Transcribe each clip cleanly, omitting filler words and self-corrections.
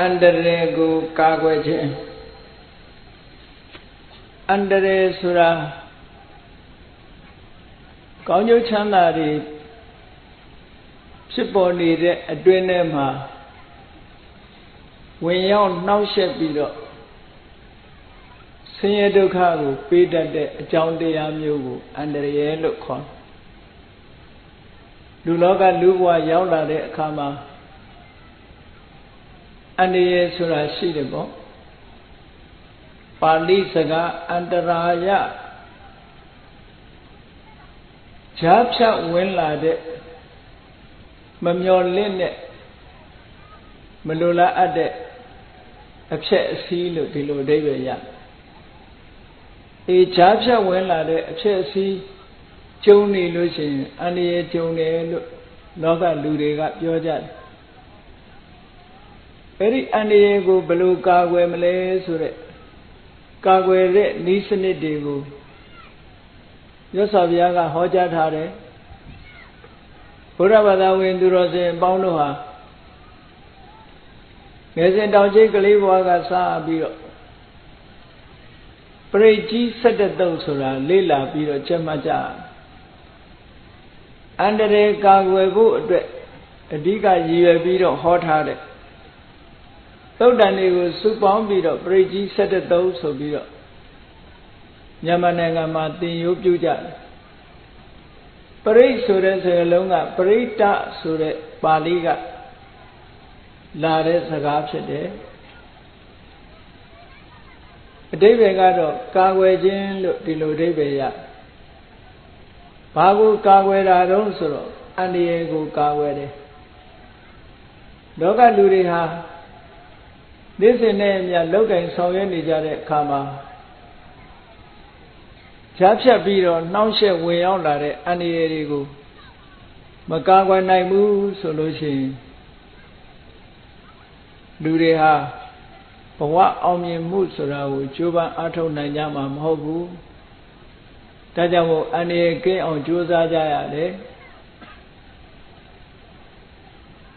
Andere go kagweje Andere sura Kaunyo chanari Siponi de adwenema When yon now shep bido Senior Dokago Peter de John de Amugo Andere look on Luloga Luwa Yaula de Kama Andere sura shidebo Pali saga Antaraya Japcha Wenla de Mamyolene Malula Ade Upset Silo Dilo Deveya A Japcha Wenla de Upset Sea Joni Lucin Anie Joni Loga Ludega Yoja Very Aniego Beluga Wemele Sure Kagwe Nisani Dego Yosaviaga Hojat Hare Puravada Windurose Baunoha Mesin Dauji Kaliwaga Sa Biro Preji Seta Dosura Lila Biro Chemaja Andere Kagwe Adiga Ye Biro Hot Hare Todani was Supon Biro Preji Seta Doso Biro Yamananga Martin Yuja Pari Sure Longa Parita Sure Paliga Lare Sagapsede Devegado Kagwejin Dilo Deveya Babu Kagwera Ronsoro Andiego Kagwere Loga Luriha This is name ya Loga in Soyani Jare Kama Chapcha Biro, Nausha way out at Aniego Makagwa Naimu solution Lureha Pawa Omi Musura, Juba Ato Nanyama Mobu Tajamo Anieke on Josa Jayade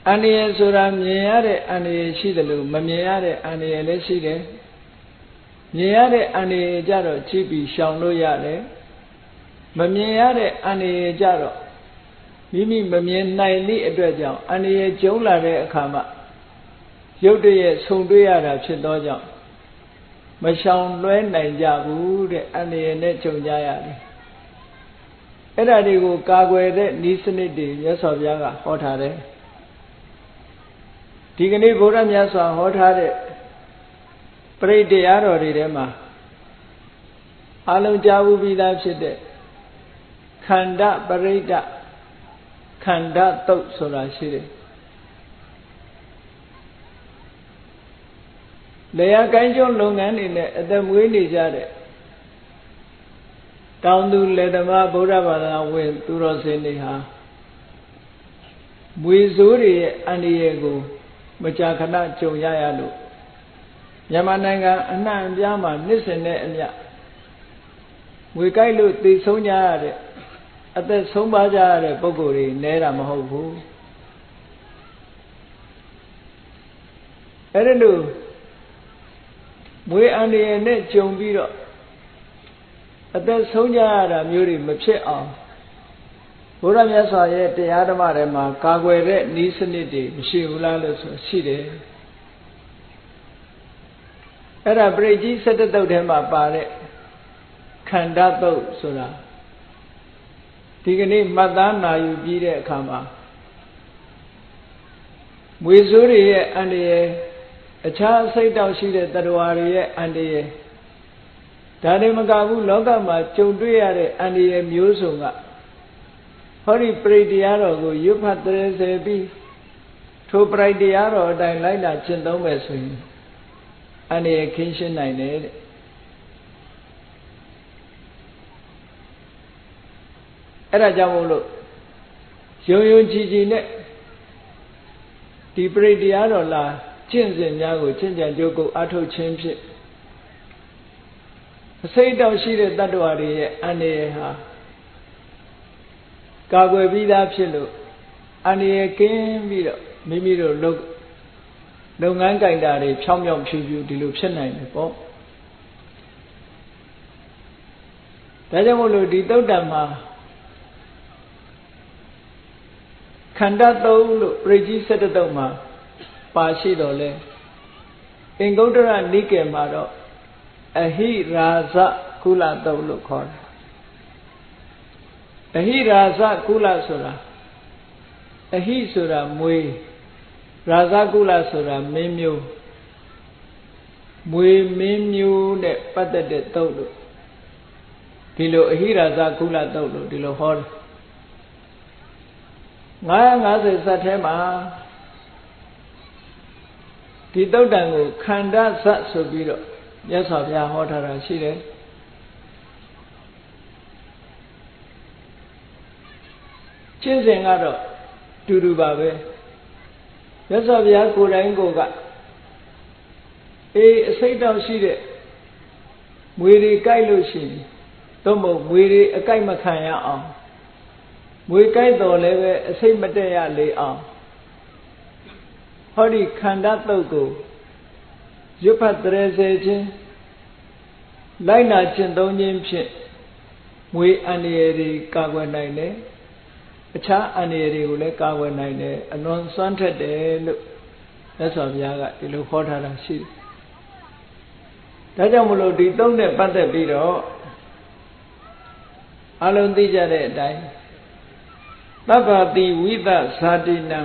Anie Suram Niare Anie Shidalu, Mamiare Anie Leside Niare Anie Jaro Chibi Shauno Yare Mamiare Anie Jaro Mimi Mamien Naili Edreja Anie Jola de Akama Yode Sunduya Chidoja Mashang Luen Najabu de Anie Nechojaya Edadigo Kagwe de Nisanidi Yasoviaga Hotare Tigani Buddha Yasa Hotare Pray de Aro Rema Alam Javu Vida Chide Kanda Parida Kanda Tok Sora Shire Lea Ganjon Longan in the Mwini Jade Down to Ledama Buddha Vada with Turosiniha Muizuri Aniego Machakana Choyayalu Yamananga Anan Yama Nisene and Ya Wikailu the Sonya at the Sombaja Bogori Nera Mahobu Erenu We and the net Jombiro at the Sonya Muri Mache Uramasa yet the Adamarema Kagwe Nisaniti Shiulalis Side Era Breji set it out him up by Kandato Sura Tigani Madana you beat a kama Wizuri and a child say down she did that warrior and a Tadimagabu Logama Chudriare and a Musunga Hori Prediaro you patres a bee to Prediaro Dilina Chindomes and a occasion I need Era Jamolo Yoyo Gigi net Deepre Diaro la Chins and Yago Chinja Joko Ato Championship Say down she did that warrior and a Kagwe Vida Pilo and a came Mimiro look လုပ်ငန်းကြိုင်တာတွေဖြောင်းဖြောင်းဖြူဖြူဒီလိုဖြစ်နိုင်တယ်ပေါ့ဒါကြောင့်မို့လို့ဒီသုတ်တံမှာခန္ဓာသုံးလို့ပရိကြီး17တုတ်မှာပါရှိတော်လဲအင်္ဂုတ္တရနိကေမှာတော့အဟိရာဇကုလတုတ်လို့ခေါ်တယ်အဟိရာဇကုလဆိုတာအဟိဆိုတာမွေးရာဇကုလဆိုတာမင်းမျိုးမွေမင်းမျိုးနဲ့ပတ်သက်တဲ့တုတ်လို့ဒီလိုအဟိရာဇကုလတုတ်လို့ဒီလိုဟောတယ်950ဇတ်ထဲမှာဒီတုတ်တံကိုခန္ဓာဇတ်ဆိုပြီးတော့မြတ်စွာဘုရားဟောထားတာရှိတယ်ကျင့်စဉ်ကတော့တူတူပါပဲမြတ်စွာဘုရားကိုယ်တိုင်ကိုယ်ကအစိတ်တောင်ရှိတဲ့မွေတွေကြိုက်လို့ရှိရင်သို့မဟုတ်မွေတွေအကြိုက်မခံရအောင်မွေကြိုက်တော်လည်းပဲအစိတ်မတက်ရလေအောင်ဟောဒီခန္ဓာတုတ်ကိုရွတ်ဖတ်30ခြင်းလိုက်နာကျင့်သုံးခြင်းဖြင့်မွေအန္တရာယ်တွေကာကွယ်နိုင်တယ်အခြားအန္တရာယ်တွေကိုလည်းကာကွယ်နိုင်တယ်အလွန်စွမ်းထက်တယ်လို့မြတ်စွာဘုရားကဒီလိုဟောထားတာရှိတယ်ဒါကြောင့်မလို့ဒီသုံးနဲ့ပတ်သက်ပြီးတော့အလုံးသိကြတဲ့အတိုင်းသဗ္ဗတိဝိသဇာတိနံ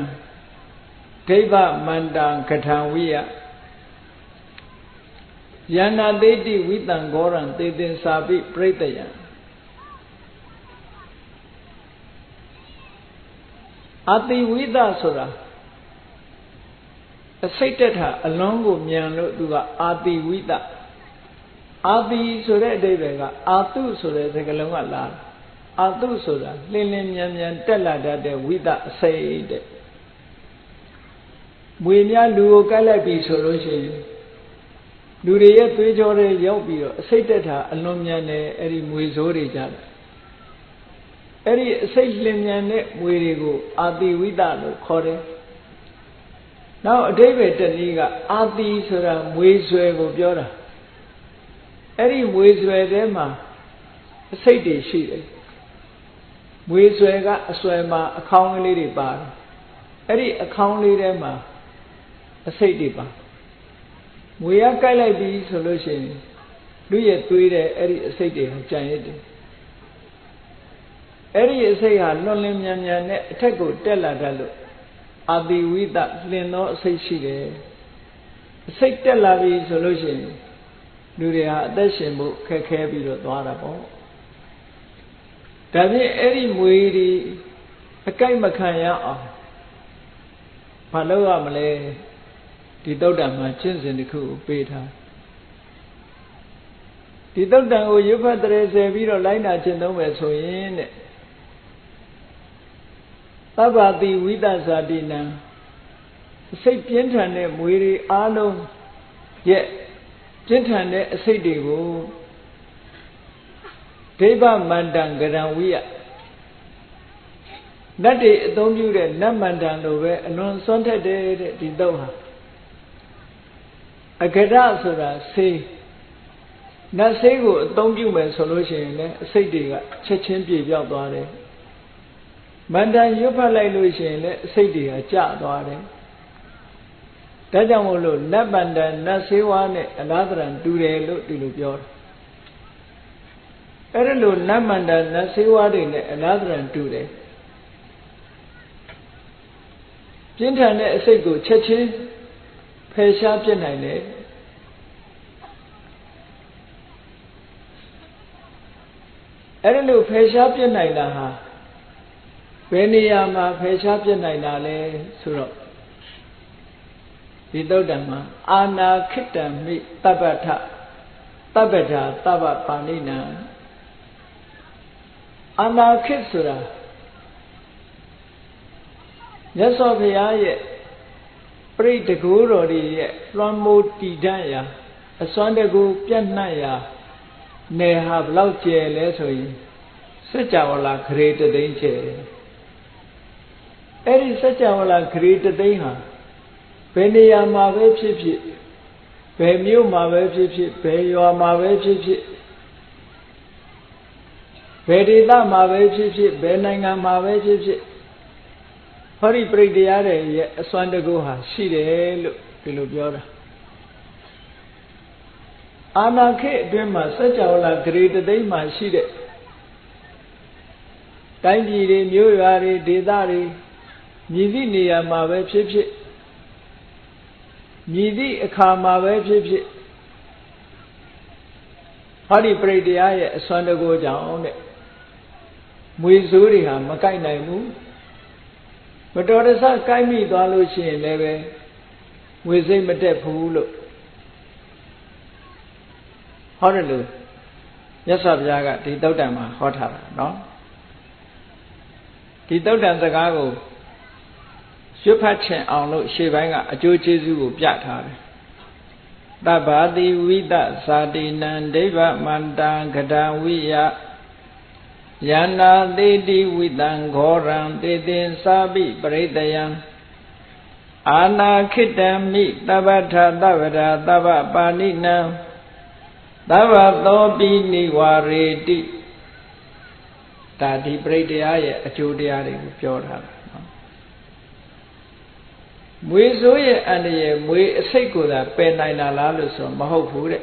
ဒိဗ္ဗမန္တံကထံဝိယယန္နာသေတိဝိတံဂောရံသေသင်္စာပိပရိတယံအာတိဝိသဆိုတာအစိတ်တက်တာအလွန်ကိုမြန်လို့သူကအာတိဝိသအာတိဆိုတဲ့အဓိပ္ပာယ်ကအာတုဆိုတဲ့စကားလုံးကလာအာတုဆိုတာလင်းလင်းမြန်မြန်တက်လာတတ်တဲ့ဝိသအစိတ်တဲ့မွေများလူကိုကိုက်လိုက်ပြီဆိုလို့ရှိရင်လူတွေရဲ့သွေးကြောတွေရောက်ပြီးတော့အစိတ်တက်တာအလွန်မြန်တယ်အဲ့ဒီမွေဆိုးတွေကြတယ်အဲ့ဒီအစိတ်လင်းမြန်တဲ့မွေတွေကိုအာတိဝိသလို့ခေါ်တယ်နောက်အဓိပ္ပာယ်တစ်နည်းကအာတိဆိုတာမွေဆွဲကိုပြောတာအဲ့ဒီမွေဆွဲထဲမှာအစိတ်တွေရှိတယ်မွေဆွဲကအဆွဲမှာအခေါင်းလေးတွေပါတယ်အဲ့ဒီအခေါင်းလေးထဲမှာအစိတ်တွေပါမွေရကိုက်လိုက်ပြီဆိုလို့ရှိရင်လူရဲ့သွေးတဲ့အဲ့ဒီအစိတ်တွေကြံရစ်တယ်အဲ့ဒီအစိတ်ဟာလွန်လင်းမြန်မြန်နဲ့အထက်ကိုတက်လာတတ်လို့အာတိဝိသလင်သောအစိတ်ရှိတယ်အစိတ်တက်လာပြီဆိုလို့ရှိရင်လူတွေဟာအသက်ရှင်ဖို့ခက်ခဲပြီးတော့သွားတာပေါ့ဒါဖြင့်အဲ့ဒီမွေတွေအကြိုက်မခံရအောင်ဘာလုပ်ရမလဲဒီသုတ်တံမှာကျင့်စဉ်တစ်ခုကိုပေးထားဒီသုတ်တံကိုရွတ်ဖတ်30ပြီးတော့လိုက်နာကျင့်သုံးမယ်ဆိုရင်တဲ့သဗ္ဗတိဝိသဇာတိနံစိတ်ပြင်းထန်တဲ့မွေတွေအားလုံးရဲ့ပြင်းထန်တဲ့အစိတ်တွေကိုဒိဗ္ဗမန္တံကရံဝိယနတ်တွေအသုံးပြုတဲ့နတ်မန္တံလိုပဲအလွန်စွန့်ထက်တဲ့ဒီသုတ်ဟာအကရဆိုတာဆေးနတ်ဆေးကိုအသုံးပြုမယ်ဆိုလို့ရှိရင်လည်းအစိတ်တွေကချက်ချင်းပြေပြောက်သွားတယ်မန္တန်ရွတ်ဖတ်လိုက်လို့ရှိရင်လည်းအစိတ်တွေကကျသွားတယ်ဒါကြောင့်မို့လို့နတ်မန္တန်နတ်ဆေးဝါးနဲ့အလားတန်တူတယ်လို့ဒီလိုပြောတယ်အဲ့ဒါလို့နတ်မန္တန်နတ်ဆေးဝါးတွေနဲ့အလားတန်တူတယ်ပြင်းထန်တဲ့အစိတ်ကိုချက်ချင်းဖယ်ရှားပြစ်နိုင်တယ်အဲ့ဒါလို့ဖယ်ရှားပြစ်နိုင်တာဟာဘယ်နေရာမှာဖယ်ရှားပြစ်နိုင်တာလဲဆိုတော့ဒီသုတ်တံမှာအာနာခိတံမိတပ္ပထတပ္ပထာတပ္ပပါဏိနံအာနာခိဆိုတာမြတ်စွာဘုရားရဲ့ပရိတကူတော်တွေရဲ့လွှမ်းမိုးတည်တံ့ရာအစွမ်းတကူပြန့်နှံ့ရာနယ်ဟာဘလောက်ကျယ်လဲဆိုရင်စัจ java လာဂရေတသိန်းကျယ်တယ်အဲ့ဒီစัจ java လာဂရေတသိန်းဟာဘ ယ်နေရာမှာပဲဖြစ်ဖြစ်ဘယ်မြို့မှာပဲဖြစ်ဖြစ်ဘယ်ရွာမှာပဲဖြစ်ဖြစ်ဘယ်ဒေသမှာပဲဖြစ်ဖြစ်ဘယ်နိုင်ငံမှာပဲဖြစ်ဖြစ်ဟောဒီပရိတရားတွေရဲ့အစွမ်းတကူဟာရှိတယ်လို့ဒီလိုပြောတာအာနာခေတ်အတွင်းမှာစัจ java လာဂရေတသိမ်းမှာရှိတဲ့တိုင်းပြည်တွေမြို့ရွာတွေဒေသတွေမြည်သည့်နေရာမှာပဲဖြစ်ဖြစ်မြည်သည့်အခါမှာပဲဖြစ်ဖြစ်ဟောဒီပရိတရားရဲ့အစွမ်းတကူကြောင့်တဲ့မွေဆိုးတွေဟာမကိုက်နိုင်ဘူးမတော်တဆကိုက်မိသွားလို့ရှိရင်လည်းပဲငွေစိတ်မတက်ဘူးလို့ဟောတယ်လို့မြတ်စွာဘုရားကဒီသုတ်တံမှာဟောထားတာเนาะဒီသုတ်တံစကားကိုရွတ်ဖတ်ချင်အောင်လို့ရှေ့ပိုင်းကအကျိုးကျေးဇူးကိုပြထားတယ်တဗ္ဗာတိဝိတ္တဇာတိနံဒိဗ္ဗမန္တံကဒံဝိယယန္နာသေတိဝိတံဂောရံသေသင်္စာပိပရိတယံအာနာခိတံမိတဗ္ဗထသဗ္ဗရာသဗ္ဗပါဏိနံသဗ္ဗသောပိနိဝါရေတိဒါဒီပရိတရားရဲ့အကျိုးတရားတွေကိုပြောထားတာနော်မွေဆိုးရဲ့အန္တရာယ်မွေအစိတ်ကိုသာပယ်နိုင်တာလားလို့ဆိုမဟုတ်ဘူးတဲ့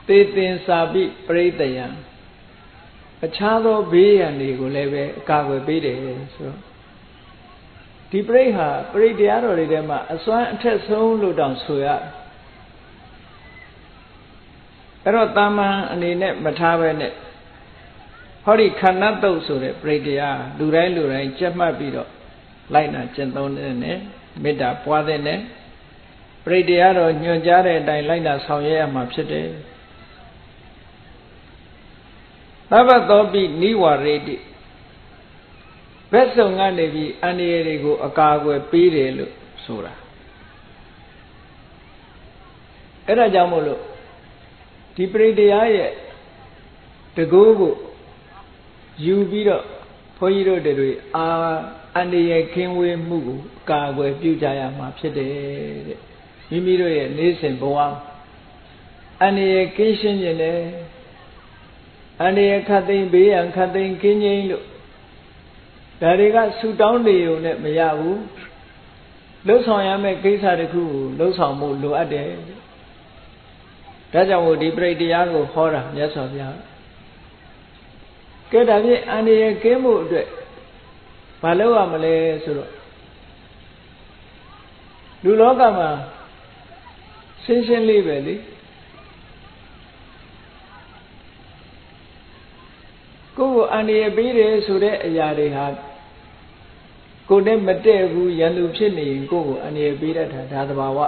သေသင်္စာပိပရိတယံအခြားသောဘေးရန်တွေကိုလည်းပဲအကာအကွယ်ပေးတယ်ဆိုတော့ဒီပရိဟာပရိတရားတော်တွေထဲမှာအစွမ်းအထက်ဆုံးလို့တောင်ဆိုရအဲ့တော့တာမန်အနေနဲ့မထားပဲနဲ့ဟောဒီခန္ဓာတုတ်ဆိုတဲ့ပရိတရားလူတိုင်းကြက်မှတ်ပြီးတော့လိုက်နာကျင့်သုံးတဲ့နဲ့မေတ္တာပွားတဲ့နဲ့ပရိတရားတော်ညွှန်ကြားတဲ့အတိုင်းလိုက်နာဆောင်ရွက်ရမှာဖြစ်တယ်သဗ္ဗသောပိနိဝါရေတိဘက်စုံကနေပြီးအန္တရာယ်တွေကိုအကာအကွယ်ပေးတယ်လို့ဆိုတာအဲ့ဒါကြောင့်မို့လို့ဒီပရိတရားရဲ့တကူကိုယူပြီးတော့ဘုန်းကြီးတို့တွေအန္တရာယ်ကင်းဝေးမှုကိုအကာအကွယ်ပြုကြရမှာဖြစ်တယ်တဲ့မိမိတို့ရဲ့နေ့စဉ်ဘဝအန္တရာယ်ကင်းရှင်းခြင်းနဲ့အန္တရာယ်ခတ်သိမ်းဘေးရန်ခတ်သိမ်းကင်းငြိမ်းလို့ဒါတွေကဆူတောင်းနေုံနဲ့မရဘူးလှုပ်ဆောင်ရမယ့်ကိစ္စတစ်ခုကိုလှုပ်ဆောင်မှုလိုအပ်တယ်ဒါကြောင့်မို့ဒီပရိတရားကိုဟောတာမြတ်စွာဘုရားကဲဒါဖြင့်အန္တရာယ်ကင်းမှုအတွက်ဘာလုပ်ရမလဲဆိုတော့လူလောကမှာရှင်းရှင်းလေးပဲလေကိုယ်ကိုအန္တရာယ်ပေးတယ်ဆိုတဲ့အရာတွေဟာကိုယ်နဲ့မတည့်ဘူးရန်သူဖြစ်နေရင်ကိုယ်ကိုအန္တရာယ်ပေးတတ်တာဒါသဘာဝ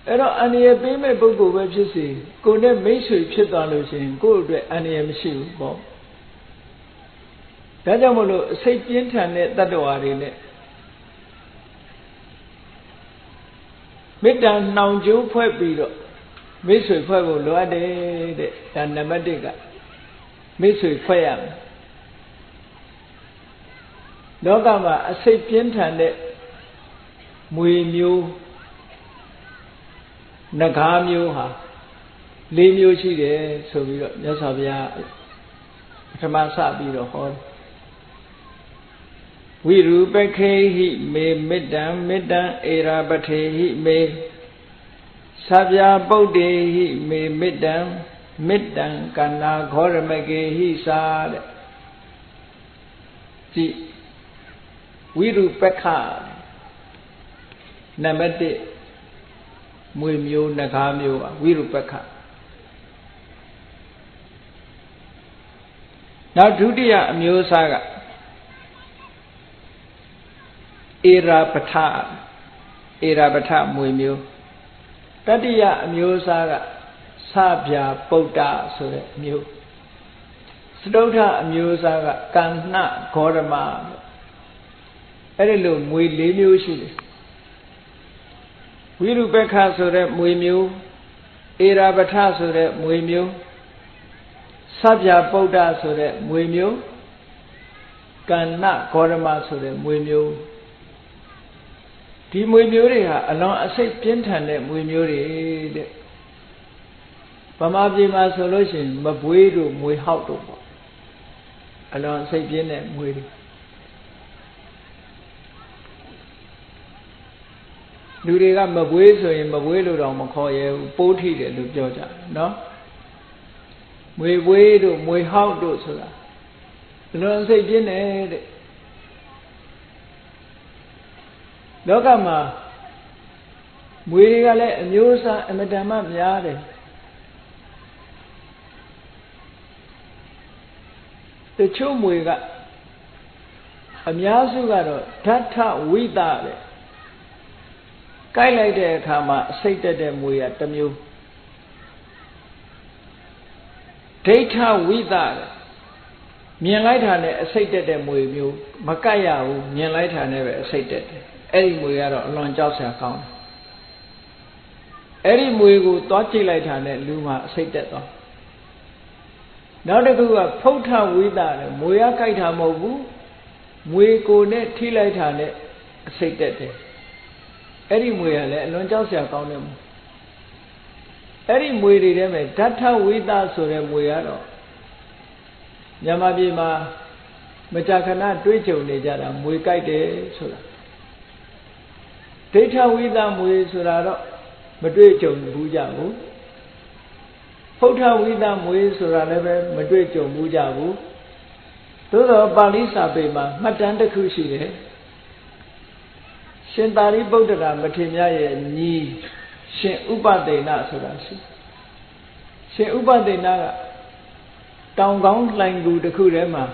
အဲ့တော့အန္တရာယ်ပေးမဲ့ပုဂ္ဂိုလ်ပဲဖြစ်စေကိုယ်နဲ့မိတ်ဆွေဖြစ်သွားလို့ရှိရင်ကိုယ့်အတွက်အန္တရာယ်မရှိဘူးပေါ့ဒါကြောင့်မို့လို့အစိတ်ပြင်းထန်တဲ့တတ္တဝါတွေနဲ့မေတ္တာနှောင်ကြိုးဖွဲ့ပြီးတော့မိတ်ဆွေဖွဲ့ဖို့လိုအပ်တယ်တဲ့ဒါနံပါတ်1ကမိတ်ဆွေဖွဲ့ရမယ်လောကမှာအစိတ်ပြင်းထန်တဲ့မွေမျိုးနဂါးမျိုးဟာ၄မျိုးရှိတယ်ဆိုပြီးတော့မြတ်စွာဘုရားပထမစပြီးတော့ဟောဝိရူပခေဟိမေမေတ္တံမေတ္တံဧရာပထေဟိမေသဗ္ဗပုဒ္ဒေဟိမေမေတ္တံမေတ္တံကန္နာခောရမကေဟိသာတဲ့ဒီဝိရူပခနံပါတ်1မွေမျိုးနဂါးမျိုးပါဝိရူပခနောက်ဒုတိယအမျိုးအစားကဧရာပထမွေမျိုးတတိယအမျိုးအစားကသဗျာပုဒ္ဒဆိုတဲ့အမျိုးစတုထအမျိုးအစားကကန္နဂေါရမအဲ့ဒီလိုမွေ၄မျိုးရှိတယ်ဝိရုပက္ခဆိုတဲ့မွေမျိုးဧရာပထဆိုတဲ့မွေမျိုးသဗျာပုဒ္ဒဆိုတဲ့မွေမျိုးကန္နဂေါရမဆိုတဲ့မွေမျိုး ဒီမွေမျိုးတွေဟာအလွန်အစိတ်ပြင်းထန်တဲ့မွေမျိုးတွေတဲ့ဗမာပြည်မှာဆိုလို့ရှိရင်မပွေးတို့မွေဟောက်တို့ပေါ့အလွန်အစိတ်ပြင်းတဲ့မွေတွေလူတွေကမပွေးဆိုရင်မပွေးလို့တော့မခေါ်ရဘူးပိုးထိတယ်လို့ပြောကြတယ်နော်မွေပွေးတို့မွေဟောက်တို့ဆိုတာအလွန်အစိတ်ပြင်းတယ်တဲ့လောကမှာမွေတွေကလည်းအမျိုးအစားအမတန်မှများတယ်တချို့မွေကအများစုကတော့ဓာတ်ထဝိသတဲ့ကိုက်လိုက်တဲ့အခါမှာအစိတ်တက်တဲ့မွေကတစ်မျိုးဒိဋ္ဌဝိသတဲ့မြင်လိုက်တာနဲ့အစိတ်တက်တဲ့မွေမျိုးမကိုက်ရဘူးမြင်လိုက်တာနဲ့ပဲအစိတ်တက်တယ်အဲ့ဒီမွေကတော့အလွန်ကြောက်စရာကောင်းတယ်အဲ့ဒီမွေကိုသွားကြည့်လိုက်တာနဲ့လူမှာအစိတ်တက်သွားနောက်တစ်ခုကဖုဋ္ဌဝိသတဲ့မွေကကိုက်တာမဟုတ်ဘူးမွေကိုနဲ့ထိလိုက်တာနဲ့အစိတ်တက်တယ်အဲ့ဒီမွေကလည်းအလွန်ကြောက်စရာကောင်းတယ်အဲ့ဒီမွေတွေထဲမှာဓာတ်ထဝိသဆိုတဲ့မွေကတော့မြန်မာပြည်မှာမကြာခဏတွေးကြုံနေကြတာမွေကိုက်တယ်ဆိုတာဒိဋ္ဌဝိသမွေဆိုတာတော့မတွေ့ကြုံဘူးကြဘူးဖုဋ္ဌဝိသမွေဆိုတာလည်းပဲမတွေ့ကြုံဘူးကြဘူးသို့သောပါဠိစာပေမှာမှတ်တမ်းတစ်ခုရှိတယ်ရှင်သာရိပုတ္တရာမထေရမြတ်ရဲ့ညီရှင်ဥပဒေနဆိုတာရှိရှင်ဥပဒေနကတောင်ကောင်းလှိုင်ကူတစ်ခုထဲမှာ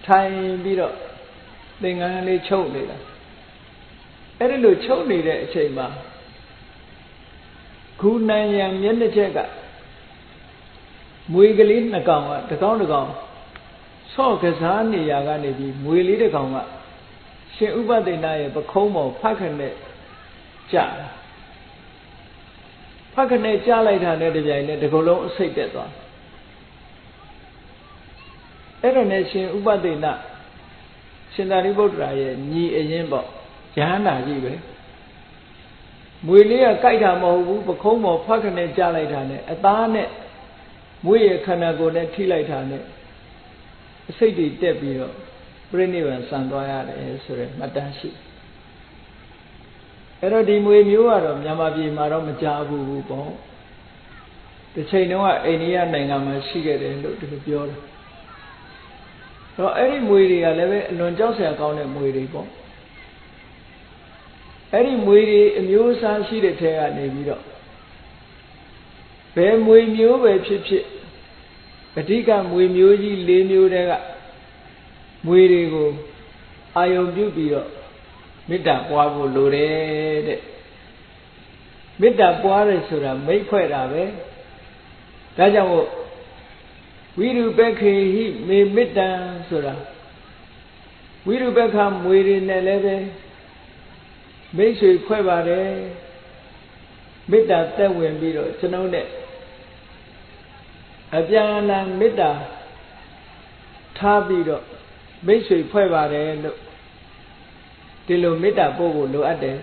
ထိုင်ပြီးတော့သင်္ကန်းလေးချုပ်နေတာအဲ့ဒီလိုချုပ်နေတဲ့အချိန်မှာခူနန်ရံမျက်နှာချက်ကမွေကလေးနှစ်ကောင်ကတစ်ကောင်တစ်ကောင်ဆော့ကစားနေရကနေပြီးမွေလေးတစ်ကောင်ကရှင်ဥပဒေနရဲ့ပခုံးပေါ်ဖတ်ခနဲ့ကြာဖတ်ခနဲ့ကြာလိုက်တာနဲ့တပြိုင်နက်တစ်ခုလုံးအစိတ်တက်သွားအဲ့ဒါနဲ့ရှင်ဥပဒေနရှင်သာရိပုတ္တရာရဲ့ညီအရင်ပေါ့ယဟန္တာကြီးပဲမွေလေးကကိုက်တာမဟုတ်ဘူးပခုံးပေါ်ဖတ်ခနဲ့ကြာလိုက်တာနဲ့အသားနဲ့မွေရဲ့ခန္ဓာကိုယ်နဲ့ထိလိုက်တာနဲ့အစိတ်တွေတက်ပြီးတော့ပြိဋိနိဗ္ဗာန်ဆံသွားရတယ်ဆိုရယ်မှတ်တမ်းရှိအဲ့တော့ဒီမွေမျိုးကတော့မြန်မာပြည်မှာတော့မကြားဘူးပေါ့တစ်ချိန်တုန်းကအိန္ဒိယနိုင်ငံမှာရှိခဲ့တယ်လို့ဒီလိုပြောတယ်တော့အဲ့ဒီမွေတွေကလည်းပဲအလွန်ကြောက်စရာကောင်းတဲ့မွေတွေပေါ့အဲ့ဒီမွေတွေအမျိုးအစားရှိတဲ့ထဲကနေပြီးတော့ဘယ်မွေမျိုးပဲဖြစ်ဖြစ်အဓိကမွေမျိုးကြီး၄မျိုးတည်းကမွေတွေကိုအာယုံပြုပြီးတော့မေတ္တာပွားဖို့လိုတယ်တဲ့မေတ္တာပွားတယ်ဆိုတာမိတ်ဖွဲ့တာပဲဒါကြောင့်မို့ဝိရုပက္ခေဟိမေမေတ္တံဆိုတာဝိရုပက္ခမွေတွေနဲ့လည်းပဲမိတ်ဆွေဖွဲ့ပါတယ်မေတ္တာသက်ဝင်ပြီးတော့ကျွန်ုပ်နဲ့အပြန်အလှန်မေတ္တာထားပြီးတော့မိတ်ဆွေဖွဲ့ပါတယ်လို့ဒီလိုမေတ္တာပို့ဖို့လိုအပ်တယ်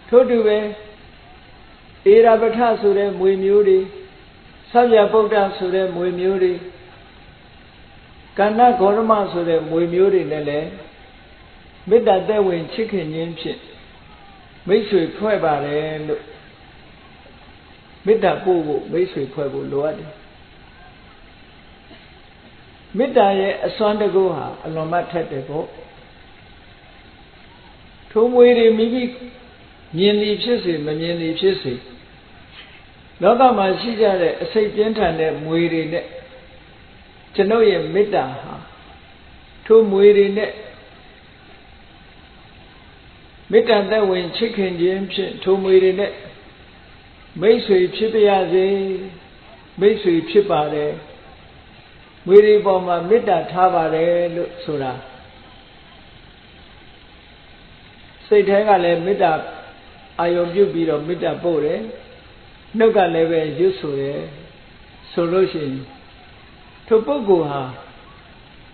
ထို့တူပဲဧရာပထဆိုတဲ့မွေမျိုးတွေသဗ္ဗဗုဒ္ဓဆိုတဲ့မွေမျိုးတွေကန္နဂေါရမဆိုတဲ့မွေမျိုးတွေနဲ့လည်းမေတ္တာသက်ဝင်ချစ်ခင်ခြင်းဖြင့်မိတ်ဆွေဖွဲ့ပါတယ်လို့မေတ္တာပို့ဖို့မိတ်ဆွေဖွဲ့ဖို့လိုအပ်တယ်မေတ္တာရဲ့အစွမ်းတကူဟာအလွန်မှထက်တယ်ပေါ့ထိုးမွေတွေမိမိမြင်သည်ဖြစ်စေမမြင်သည်ဖြစ်စေလောကမှာရှိကြတဲ့အစိတ်ပြင်းထန်တဲ့မွေတွေနဲ့ကျွန်ုပ်ရဲ့မေတ္တာဟာထိုးမွေတွေနဲ့မေတ္တာသက်ဝင်ချစ်ခင်ခြင်းဖြင့်ထိုးမွေတွေနဲ့မိတ်ဆွေဖြစ်ပါရစေမိတ်ဆွေဖြစ်ပါတယ်မွေတွေပေါ်မှာမေတ္တာထားပါတယ်လို့ဆိုတာစိတ်ထဲကလည်းမေတ္တာအာယုံပြုပြီးတော့မေတ္တာပို့တယ်နှုတ်ကလည်းပဲရွတ်ဆိုတယ်ဆိုလို့ရှိရင်ထိုပုဂ္ဂိုလ်ဟာ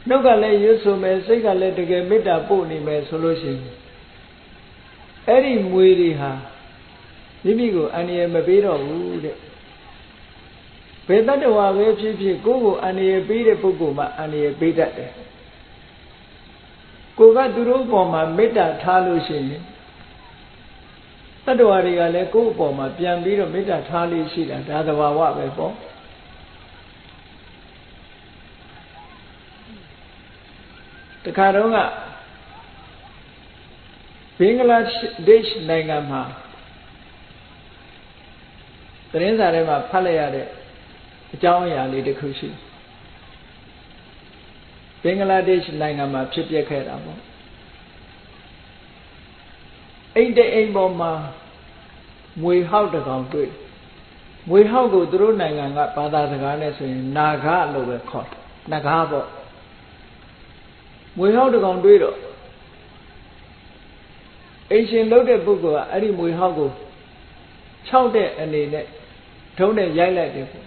နှုတ်ကလည်းရွတ်ဆိုမယ်စိတ်ကလည်းတကယ်မေတ္တာပို့နေမယ်ဆိုလို့ရှိရင်အဲ့ဒီမွေတွေဟာမိမိကိုအန္တရာယ်မပေးတော့ဘူးတဲ့ဘယ်တတ္တဝါပဲဖြစ်ဖြစ်ကိုယ့်ကိုအန္တရာယ်ပေးတဲ့ပုဂ္ဂိုလ်မှအန္တရာယ်ပေးတတ်တယ်ကိုကသူတို့အပေါ်မှာမေတ္တာထားလို့ရှိရင်တတ္တဝါတွေကလည်းကိုယ့်အပေါ်မှာပြန်ပြီးတော့မေတ္တာထားလို့ရှိတာဒါသဘာဝပဲပေါ့တခါတော့ကဘင်္ဂလားဒေ့ရှ်နိုင်ငံမှာသတင်းစာထဲမှာဖတ်လိုက်ရတဲ့အကြောင်းအရာလေးတစ်ခုရှိဘင်္ဂလားဒေ့ရှ်နိုင်ငံမှာဖြစ်ပျက်ခဲ့တာပေါ့အိမ်တိမ်ပေါ်မှာမွေဟောက်တကောင်တွေ့မွေဟောက်ကိုသူတို့နိုင်ငံကဘာသာစကားနဲ့ဆိုရင်နာဂလို့ပဲခေါ်တယ်နဂါပေါ့မွေဟောက်တကောင်တွေ့တော့အိမ်ရှင်လုပ်တဲ့ပုဂ္ဂိုလ်ကအဲ့ဒီမွေဟောက်ကို6တဲ့အနေနဲ့ထုံးနဲ့ရိုက်လိုက်တယ်ပေါ့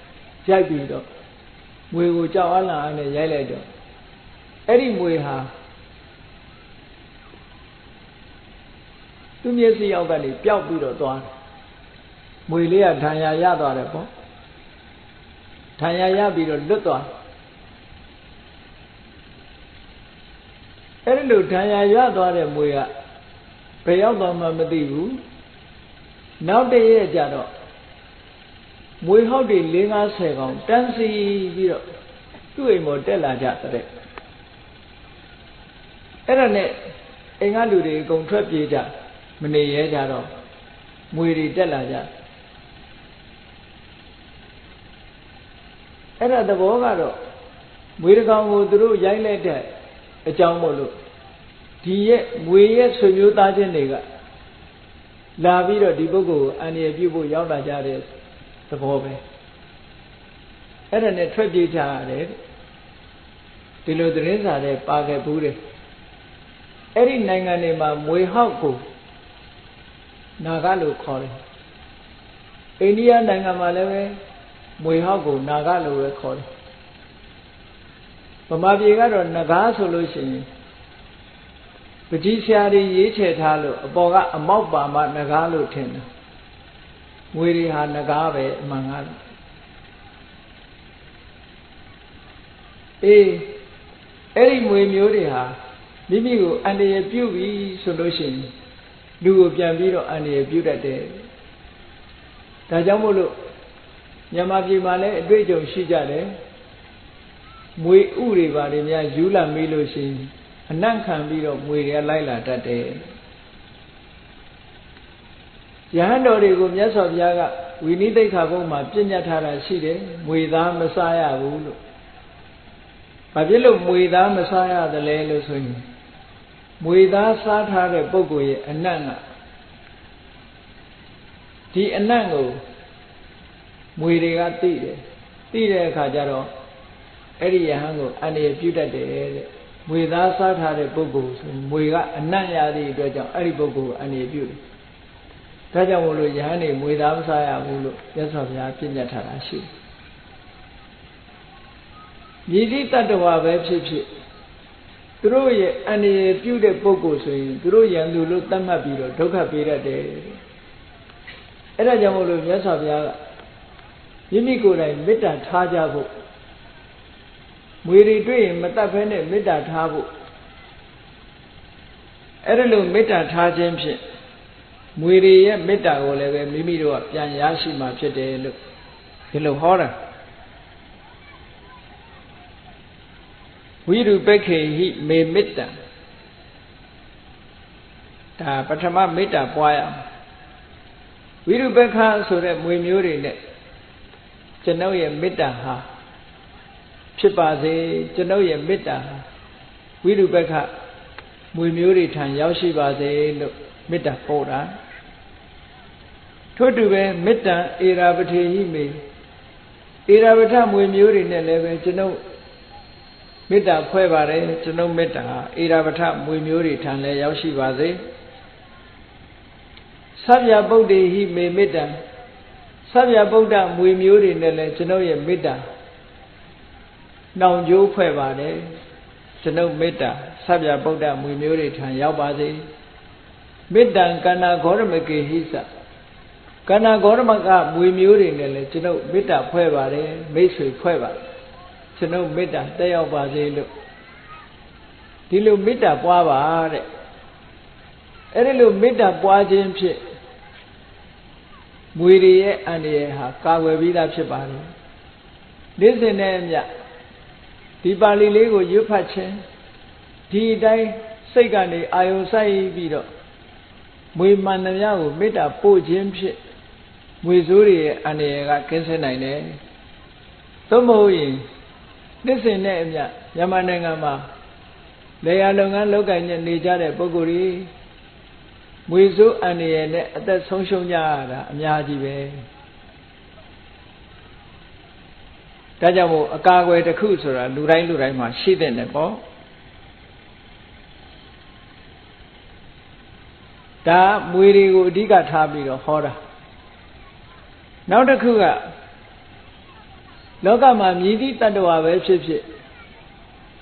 ရိုက်ပြီးတော့မွေကိုကြောက်အလားနဲ့ရိုက်လိုက်တော့အဲ့ဒီမွေဟာသူ့မျက်စိအောက်ကနေပျောက်ပြီးတော့သွားတယ်မွေလေးကဒဏ်ရာရသွားတယ်ပေါ့ဒဏ်ရာရပြီးတော့လွတ်သွားအဲ့ဒီလိုဒဏ်ရာရသွားတဲ့မွေကဘယ်ရောက်သွားမှမသိဘူးနောက်တည့်ရက်ကျတော့မွေဟောက်တွေ50ကောင်တန်းစီပြီးတော့သူ့အိမ်ပေါ်တက်လာကြတဲ့အဲ့ဒါနဲ့အိမ်ကလူတွေအကုန်ထွက်ပြေးကြမနေရဲကြတော့မွေတွေတက်လာကြအဲ့ဒါသဘောကတော့မွေတကောင်ကိုသူတို့ရိုက်လိုက်တဲ့အကြောင်းမို့လို့ဒီရဲ့မွေရဲ့ဆွေမျိုးသားချင်းတွေကလာပြီးတော့ဒီပုဂ္ဂိုလ်ကိုအန္တရာယ်ပြုဖို့ရောက်လာကြတဲ့သဘောပဲအဲ့ဒါနဲ့ထွက်ပြေးကြရတယ်ဒီလိုသတင်းစာတွေပါခဲ့ဘူးတယ်အဲ့ဒီနိုင်ငံတွေမှာမွေဟောက်ကိုနာဂလို့ခေါ်တယ်အိန္ဒိယနိုင်ငံမှာလည်းပဲမွေဟောက်ကိုနာဂလို့ပဲခေါ်တယ်ဗမာပြည်ကတော့နဂါဆိုလို့ရှိရင်ပကြီးဆရာတွေရေးချယ်ထားလို့အပေါ်ကအမောက်ပါမှနဂါလို့ထင်တယ်မွေတွေဟာနဂါပဲအမှန်ကားအေးအဲ့ဒီမွေမျိုးတွေဟာမိမိကိုအန္တရာယ်ပြုပြီဆိုလို့ရှိရင်လူကိုပြန်ပြီးတော့အန္တရာယ်ပြုတတ်တယ်ဒါကြောင့်မို့လို့မြန်မာပြည်မှာလည်းအတွေ့အကြုံရှိကြတယ်မွေဥတွေပါတွေများယူလာမေးလို့ရှိရင်အနံ့ခံပြီးတော့မွေတွေကလိုက်လာတတ်တယ်ယဟန်တော်တွေကိုမြတ်စွာဘုရားကဝိနည်းသိက္ခာပုဒ်မှာပြညတ်ထားတာရှိတယ်မွေသားမစားရဘူးလို့ဘာဖြစ်လို့မွေသားမစားရသလဲလို့ဆိုရင်မွေသားစားထားတဲ့ပုဂ္ဂိုလ်ရဲ့အနံ့ကဒီအနံ့ကိုမွေတွေကသိတယ်သိတဲ့အခါကျတော့အဲ့ဒီယဟန်ကိုအန္တရာယ်ပြုတတ်တယ်တဲ့မွေသားစားထားတဲ့ပုဂ္ဂိုလ်ဆိုရင်မွေကအနံ့ရသည့်အတွက်ကြောင့်အဲ့ဒီပုဂ္ဂိုလ်ကိုအန္တရာယ်ပြုတယ်ဒါကြောင့်မို့လို့ယဟန်နေမွေသားမစားရဘူးလို့မြတ်စွာဘုရားပြညတ်ထားတာရှိတယ်မြည်သည့်တတ္တဝါပဲဖြစ်ဖြစ်သူတို့ရဲ့အန္တရာယ်ပြုတဲ့ပုဂ္ဂိုလ်ဆိုရင်သူတို့ရန်သူလို့သတ်မှတ်ပြီးတော့ဒုက္ခပေးတတ်တယ်အဲ့ဒါကြောင့်မို့လို့မြတ်စွာဘုရားကမိမိကိုယ်တိုင်မေတ္တာထားကြဖို့မွေတွေတွေ့ရင်မတတ်ဘဲနဲ့မေတ္တာထားဖို့အဲ့ဒါလို့မေတ္တာထားခြင်းဖြင့်မွေတွေရဲ့မေတ္တာကိုလည်းပဲမိမိတို့ကပြန်ရရှိမှဖြစ်တယ်လို့ဒီလိုဟောတာဝိရုပက္ခေဟိမေမေတ္တံဒါပထမမေတ္တာပွားရအောင်ဝိရုပက္ခဆိုတဲ့မွေမျိုးတွေနဲ့ကျွန်ုပ်ရဲ့မေတ္တာဟာဖြစ်ပါစေကျွန်ုပ်ရဲ့မေတ္တာဟာဝိရုပက္ခမွေမျိုးတွေထံရောက်ရှိပါစေလို့မေတ္တာပို့တာထို့တူပဲမေတ္တံဧရာပထေဟိမေဧရာပထမွေမျိုးတွေနဲ့လည်းပဲကျွန်ုပ်မေတ္တာဖွဲ့ပါတယ်ကျွန်ုပ်မေတ္တာဧရာပထမွေမျိုးတွေထံလည်းရောက်ရှိပါစေသဗ္ဗဗုဒ္ဓေဟိမေမေတ္တံသဗ္ဗဗုဒ္ဓမွေမျိုးတွေနဲ့လည်းကျွန်ုပ်ရဲ့မေတ္တာနှောင်ကြိုးဖွဲ့ပါတယ် ကျွန်ုပ်မေတ္တာဆဗ္ဗဗုဒ္ဓမွေမျိုးတွေထံရောက်ပါစေမေတ္တံကန္နာဂေါရမကေဟိစကန္နာဂေါရမကမွေမျိုးတွေနဲ့လည်းကျွန်ုပ်မေတ္တာဖွဲ့ပါတယ်မိတ်ဆွေဖွဲ့ပါတယ်ကျွန်ုပ်မေတ္တာတက်ရောက်ပါစေလို့ဒီလိုမေတ္တာပွားပါတဲ့အဲ့ဒီလိုမေတ္တာပွားခြင်းဖြင့်မွေတွေရဲ့အန္တရာယ်ဟာကာကွယ်ပြီးသားဖြစ်ပါတယ်နေ့စဉ်နဲ့အမျှဒီပါဠိလေးကိုရွတ်ဖတ်ခြင်းဒီအတိုင်းစိတ်ကနေအာယုံစိုက်ပြီးတော့မွေမှန်သမျှကိုမေတ္တာပို့ခြင်းဖြင့်မွေဆိုးတွေရဲ့အန္တရာယ်ကကင်းစင်နိုင်တယ်သို့မဟုတ်ရင်နေ့စဉ်နဲ့အမျှမြန်မာနိုင်ငံမှာလေယာလုပ်ငန်းလုပ်ကိုင်နေကြတဲ့ပုဂ္ဂိုလ်တွေမွေဆိုးအန္တရာယ်နဲ့အသက်ဆုံးရှုံးကြရတာအများကြီးပဲဒါကြောင့်မို့အကာအကွယ်တစ်ခုဆိုတာလူတိုင်းမှာရှိတဲ့နဲ့ပေါ့ဒါမွေတွေကိုအဓိကထားပြီးတော့ဟောတာနောက်တစ်ခုကလောကမှာမြည်သည့်တ attva ပဲဖြစ်ဖြစ်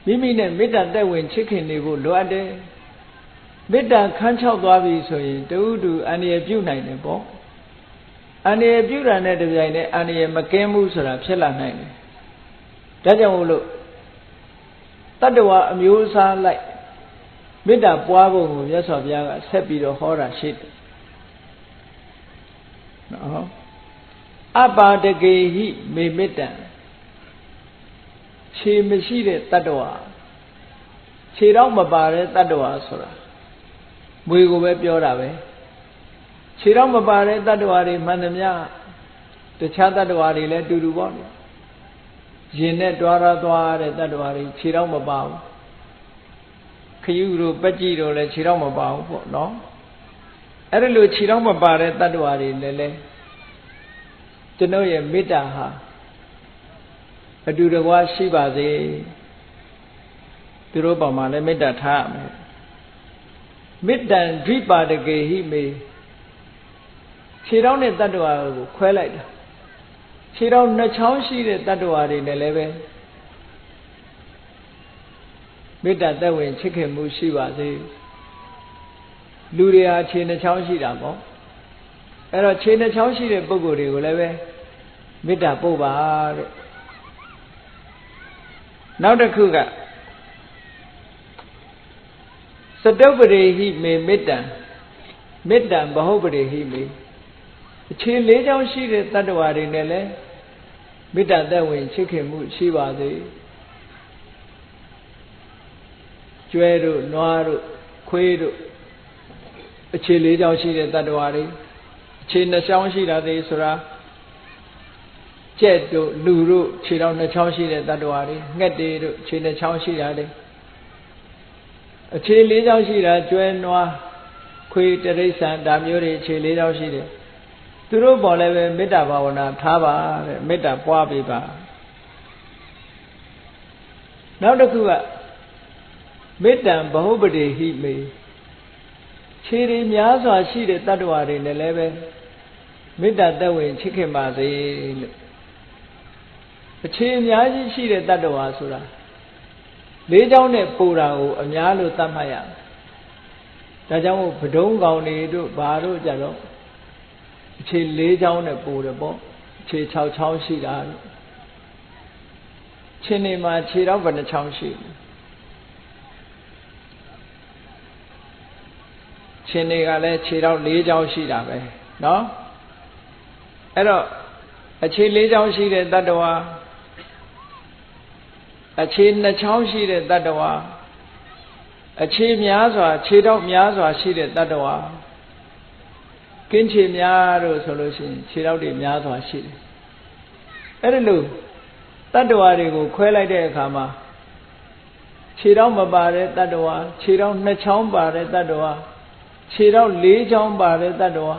မိမိနဲ့မေတ္တာတက်ဝင်ချစ်ခင်နေဖို့လိုအပ်တယ်မေတ္တာခန်းချောက်သွားပြီဆိုရင်တူတူအန္တရာယ်ပြုနိုင်တယ်ပေါ့အန္တရာယ်ပြုတာနဲ့တပြိုင်တည်းအန္တရာယ်မကင်းဘူးဆိုတာဖြစ်လာနိုင်တယ်ဒါကြောင့်မို့လို့တ attva အမျိုးအစားလိုက်မေတ္တာပွားဖို့ကိုမြတ်စွာဘုရားကဆက်ပြီးတော့ဟောတာရှိတယ်နော်အပါဒကေဟိမေမေတ္တံခြေမရှိတဲ့တ attva ခြေတော့မပါတဲ့တ attva ဆိုတာမွေကိုပဲပြောတာပဲခြေတော့မပါတဲ့တ attva တွေမှန်သမျှတခြားတ attva တွေလည်းတူတူပေါ့ရင်နဲ့တွားသွားတဲ့တ attva တွေခြေတော့မပါဘူးခရုတို့ပက်ကြည့်တို့လည်းခြေတော့မပါဘူးပေါ့နော်အဲ့ဒီလိုခြေတော့မပါတဲ့တ attva တွေလည်းကျွန်တော်ရဲ့မေတ္တာဟာအတူတကွာရှိပါစေသူတို့ပေါ်မှာလည်းမေတ္တာထားရမယ်မေတ္တံဒိပါဒကေဟိမေခြေတော်နဲ့တ attva ကိုခွဲလိုက်တာခြေတော်နှစ်ချောင်းရှိတဲ့တ attva တွေနဲ့လည်းပဲမေတ္တာသက်ဝင်ချစ်ခင်မှုရှိပါစေလူတွေဟာခြေနှစ်ချောင်းရှိတာပေါ့အဲ့တော့ခြေနှစ်ချောင်းရှိတဲ့ပုဂ္ဂိုလ်တွေကိုလည်းပဲမေတ္တာပို့ပါတဲ့နောက်တစ်ခုကစတုပ္ပရိဟိမေမေတ္တံမေတ္တံဘဟုပ္ပရိဟိမေအခြေလေးချောင်းရှိတဲ့တ attva တွေနဲ့လည်းမေတ္တာသက်ဝင်ချစ်ခင်မှုရှိပါစေကျွဲတို့နွားတို့ခွေးတို့အခြေလေးချောင်းရှိတဲ့ attva တွေခြေနှစ်ချောင်းရှိတာတွေဆိုတာကြက်တို့လူတို့ခြေတော်နှစ်ချောင်းရှိတဲ့ attva တွေငှက်တွေတို့ခြေနှစ်ချောင်းရှိတာတွေအခြေလေးချောင်းရှိတာကျွဲနွားခွေးတရိစ္ဆာန်ဒါမျိုးတွေခြေလေးချောင်းရှိတယ်သူတို့ပေါ်လည်းပဲမေတ္တာဘာဝနာထားပါတဲ့မေတ္တာပွားပေးပါနောက်တစ်ခုကမေတ္တံဘဟုပတိဟိမေခြေတွေများစွာရှိတဲ့တ attva တွေနဲ့လည်းပဲမေတ္တာသက်ဝင်ချစ်ခင်ပါစေလို့အခြေအများကြီးရှိတဲ့တ attva ဆိုတာလေးချောင်းနဲ့ပူတာကိုအများလို့သတ်မှတ်ရတယ်ဒါကြောင့်ဘဒုံကောင်တွေတို့ဘာတို့ကြတော့အခြေလေးချောင်းနဲ့ပူတယ်ပေါ့အခြေ6ချောင်းရှိတာခြေနေမှာခြေတော့ဘယ်နှချောင်းရှိလဲခြေနေကလည်းခြေတော့4ချောင်းရှိတာပဲเนาะအဲ့တော့အခြေ4ချောင်းရှိတဲ့တ attva အခြေ2ချောင်းရှိတဲ့တ attva အခြေများစွာခြေတော့များစွာရှိတဲ့တ attva ကင်းခြေများတို့ဆိုလို့ရှိရင်ခြေတော့တွေများစွာရှိတယ်အဲ့ဒီလိုတ attva တွေကိုခွဲလိုက်တဲ့အခါမှာခြေတော့မပါတဲ့တ attva ခြေတော့2ချောင်းပါတဲ့တ attvaခြေတော့4ချောင်းပါတဲ့တ attva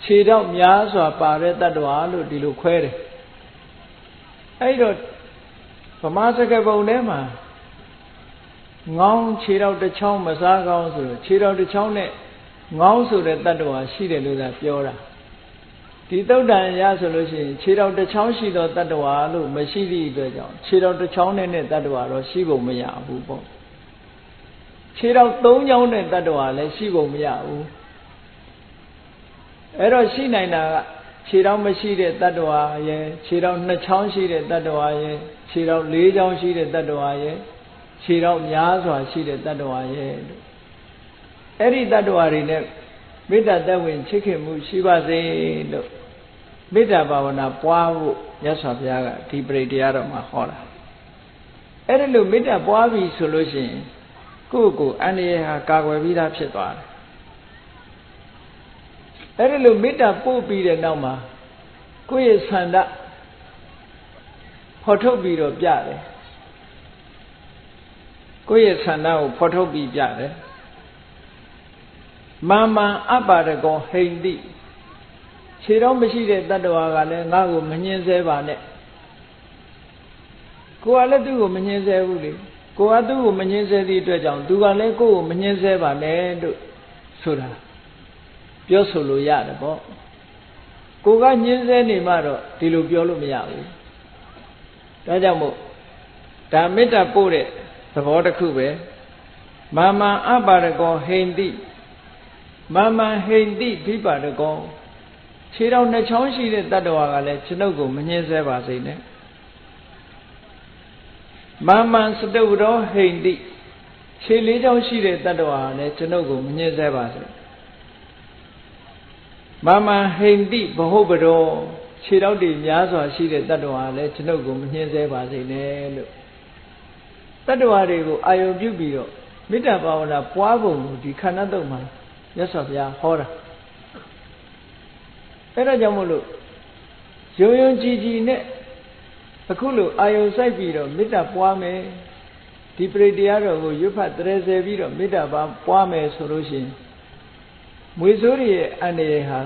ခြေတော့များစွာပါတဲ့တ attva လို့ဒီလိုခွဲတယ်အဲ့တော့ဗမာစကားပုံထဲမှာငေါင်းခြေတော့တစ်ချောင်းမစားကောင်းဆိုတော့ခြေတော့တစ်ချောင်းနဲ့ငေါင်းဆိုတဲ့တ attva ရှိတယ်လို့သာပြောတာ ဒီတုတ်တန်ရဆိုလို့ရှိရင်ခြေတော်တစ်ချောင်းရှိသောတတ္တဝါလို့မရှိသည့်အတွက်ကြောင့်ခြေတော်တစ်ချောင်းနဲ့တတ္တဝါတော့ရှိဖို့မရဘူးပေါ့ခြေတော်၃ချောင်းနဲ့တတ္တဝါလည်းရှိဖို့မရဘူးအဲ့တော့ရှိနိုင်တာကခြေတော်မရှိတဲ့တတ္တဝါရဲ့ခြေတော်၂ချောင်းရှိတဲ့တတ္တဝါရဲ့ခြေတော်၄ချောင်းရှိတဲ့တတ္တဝါရဲ့ခြေတော်များစွာရှိတဲ့တတ္တဝါရဲ့အဲ့ဒီတတ္တဝါတွေနဲ့မေတ္တာသက်ဝင်ချစ်ခင်မှုရှိပါစေလို့မေတ္တာဘာဝနာပွားဖို့မြတ်စွာဘုရားကဒီပရိတရားတော်မှာဟောတာအဲ့ဒါလို့မေတ္တာပွားပြီဆိုလို့ရှိရင်ကိုယ့်ကိုယ်အန္တရာယ်ဟာကာကွယ်ပြီးသားဖြစ်သွားတယ်အဲ့ဒါလို့မေတ္တာပို့ပြီးတဲ့နောက်မှာကိုယ့်ရဲ့ဆန္ဒဖော်ထုတ်ပြီးတော့ပြတယ်ကိုယ့်ရဲ့ဆန္ဒကိုဖော်ထုတ်ပြီးပြတယ်မာမံအပ္ပါဒကောဟိန္တိခြေတော်မရှိတဲ့တတ္တဝါကလည်းငါ့ကိုမညှင်းဆဲပါနဲ့ကိုယ်ကလည်းသူ့ကိုမညှင်းဆဲဘူးလေကိုယ်ကသူ့ကိုမညှင်းဆဲသည့်အတွက်ကြောင့်သူကလည်းကိုယ့်ကိုမညှင်းဆဲပါနဲ့လို့ဆိုတာပြောဆိုလို့ရတယ်ပေါ့ကိုယ်ကညှင်းဆဲနေမှတော့ဒီလိုပြောလို့မရဘူးဒါကြောင့်မို့ဒါမေတ္တာပို့တဲ့သဘောတစ်ခုပဲမာမံအပ္ပါဒကောဟိန္တိမာမံဟိန္တိဘိပါဒကောခြေတော်၂ချောင်းရှိတဲ့တတ္တဝါကလည်းကျွန်ုပ်ကိုမညှင်းဆဲပါစေနဲ့မာမံစတုဝရောဟိန္တိခြေ၄ချောင်းရှိတဲ့တတ္တဝါကလည်းကျွန်ုပ်ကိုမညှင်းဆဲပါစေမာမံဟိန္တိဘဟုပရောခြေတော်တွေများစွာရှိတဲ့တတ္တဝါကလည်းကျွန်ုပ်ကိုမညှင်းဆဲပါစေနဲ့လို့တတ္တဝါတွေကိုအာယုံပြုပြီးတော့မေတ္တာဘာဝနာပွားပုံကိုဒီခန္ဓာတုတ်မှာမြတ်စွာဘုရားဟောတာအဲ့ဒါကြောင့်မို့လို့ယုံယုံကြည်ကြည်နဲ့အခုလိုအာယုံစိုက်ပြီးတော့မေတ္တာပွားမယ်ဒီပရိတရားတော်ကိုရွတ်ဖတ်တရစေပြီးတော့မေတ္တာပါပွားမယ်ဆိုလို့ရှိရင်မွေဆိုးရဲ့အန္တရာယ်ဟာ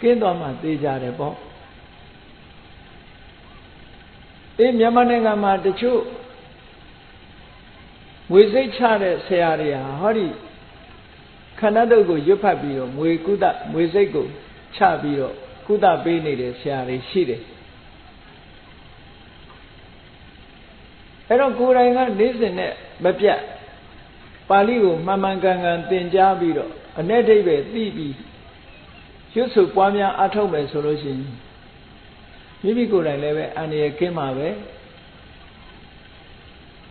ကင်းသွားမှသိကြတယ်ပေါ့မြန်မာနိုင်ငံမှာတချို့မွေစိတ်ချတဲ့ဆရာတွေဟာဟောဒီခန္ဓာတုတ်ကိုရွတ်ဖတ်ပြီးတော့မွေစိတ်ကိုချပြီးတော့ကုသပေးနေတဲ့ဆရာတွေရှိတယ်အဲ့တော့ကိုယ်တိုင်ကနေ့စဉ်နဲ့မပြတ်ပါဠိကိုမှန်မှန်ကန်ကန်သင်ကြားပြီးတော့အ내ဒိဋ္ဌိပဲသိပြီးရွတ်ဆိုပွားများအားထုတ်မယ်ဆိုလို့ရှိရင်မိမိကိုယ်တိုင်လည်းပဲအန္တရာယ်ကင်းမှာပဲ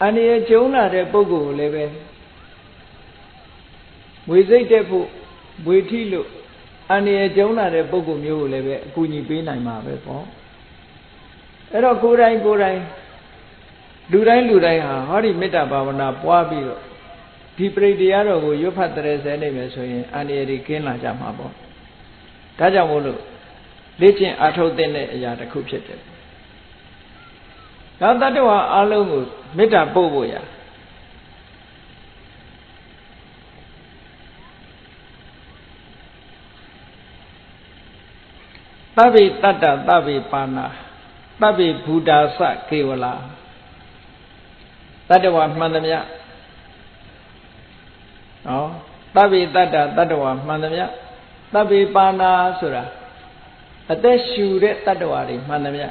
အန္တရာယ်ကျုံလာတဲ့ပုဂ္ဂိုလ်ကိုလည်းပဲမွေစိတ်တက်ဖို့မွေထိလို့အန္တရာယ်ကျုံလာတဲ့ပုဂ္ဂိုလ်မျိုးကိုလည်းပဲအကူအညီပေးနိုင်မှာပဲပေါ့အဲ့တော့ကိုယ်တိုင်လူတိုင်းဟာဟောဒီမေတ္တာဘာဝနာပွားပြီးတော့ဒီပရိတရားတော်ကိုရွတ်ဖတ်တရစေနိုင်မယ်ဆိုရင်အန္တရာယ်တွေကင်းလာကြမှာပေါ့ဒါကြောင့်မို့လို့လေ့ကျင့်အားထုတ်တဲ့အရာတစ်ခုဖြစ်တယ်နောက်တတ္တဝါအလုံးကိုမေတ္တာပို့ဖို့ရသဗ္ဗေတတ္တသဗ္ဗေပါဏာသဗ္ဗေဘူတာစကေဝလာတတ္တဝါမှန်သမျှနော်သဗ္ဗေတတ္တတတ္တဝါမှန်သမျှသဗ္ဗေပါဏာဆိုတာအသက်ရှူတဲ့တတ္တဝါတွေမှန်သမျှ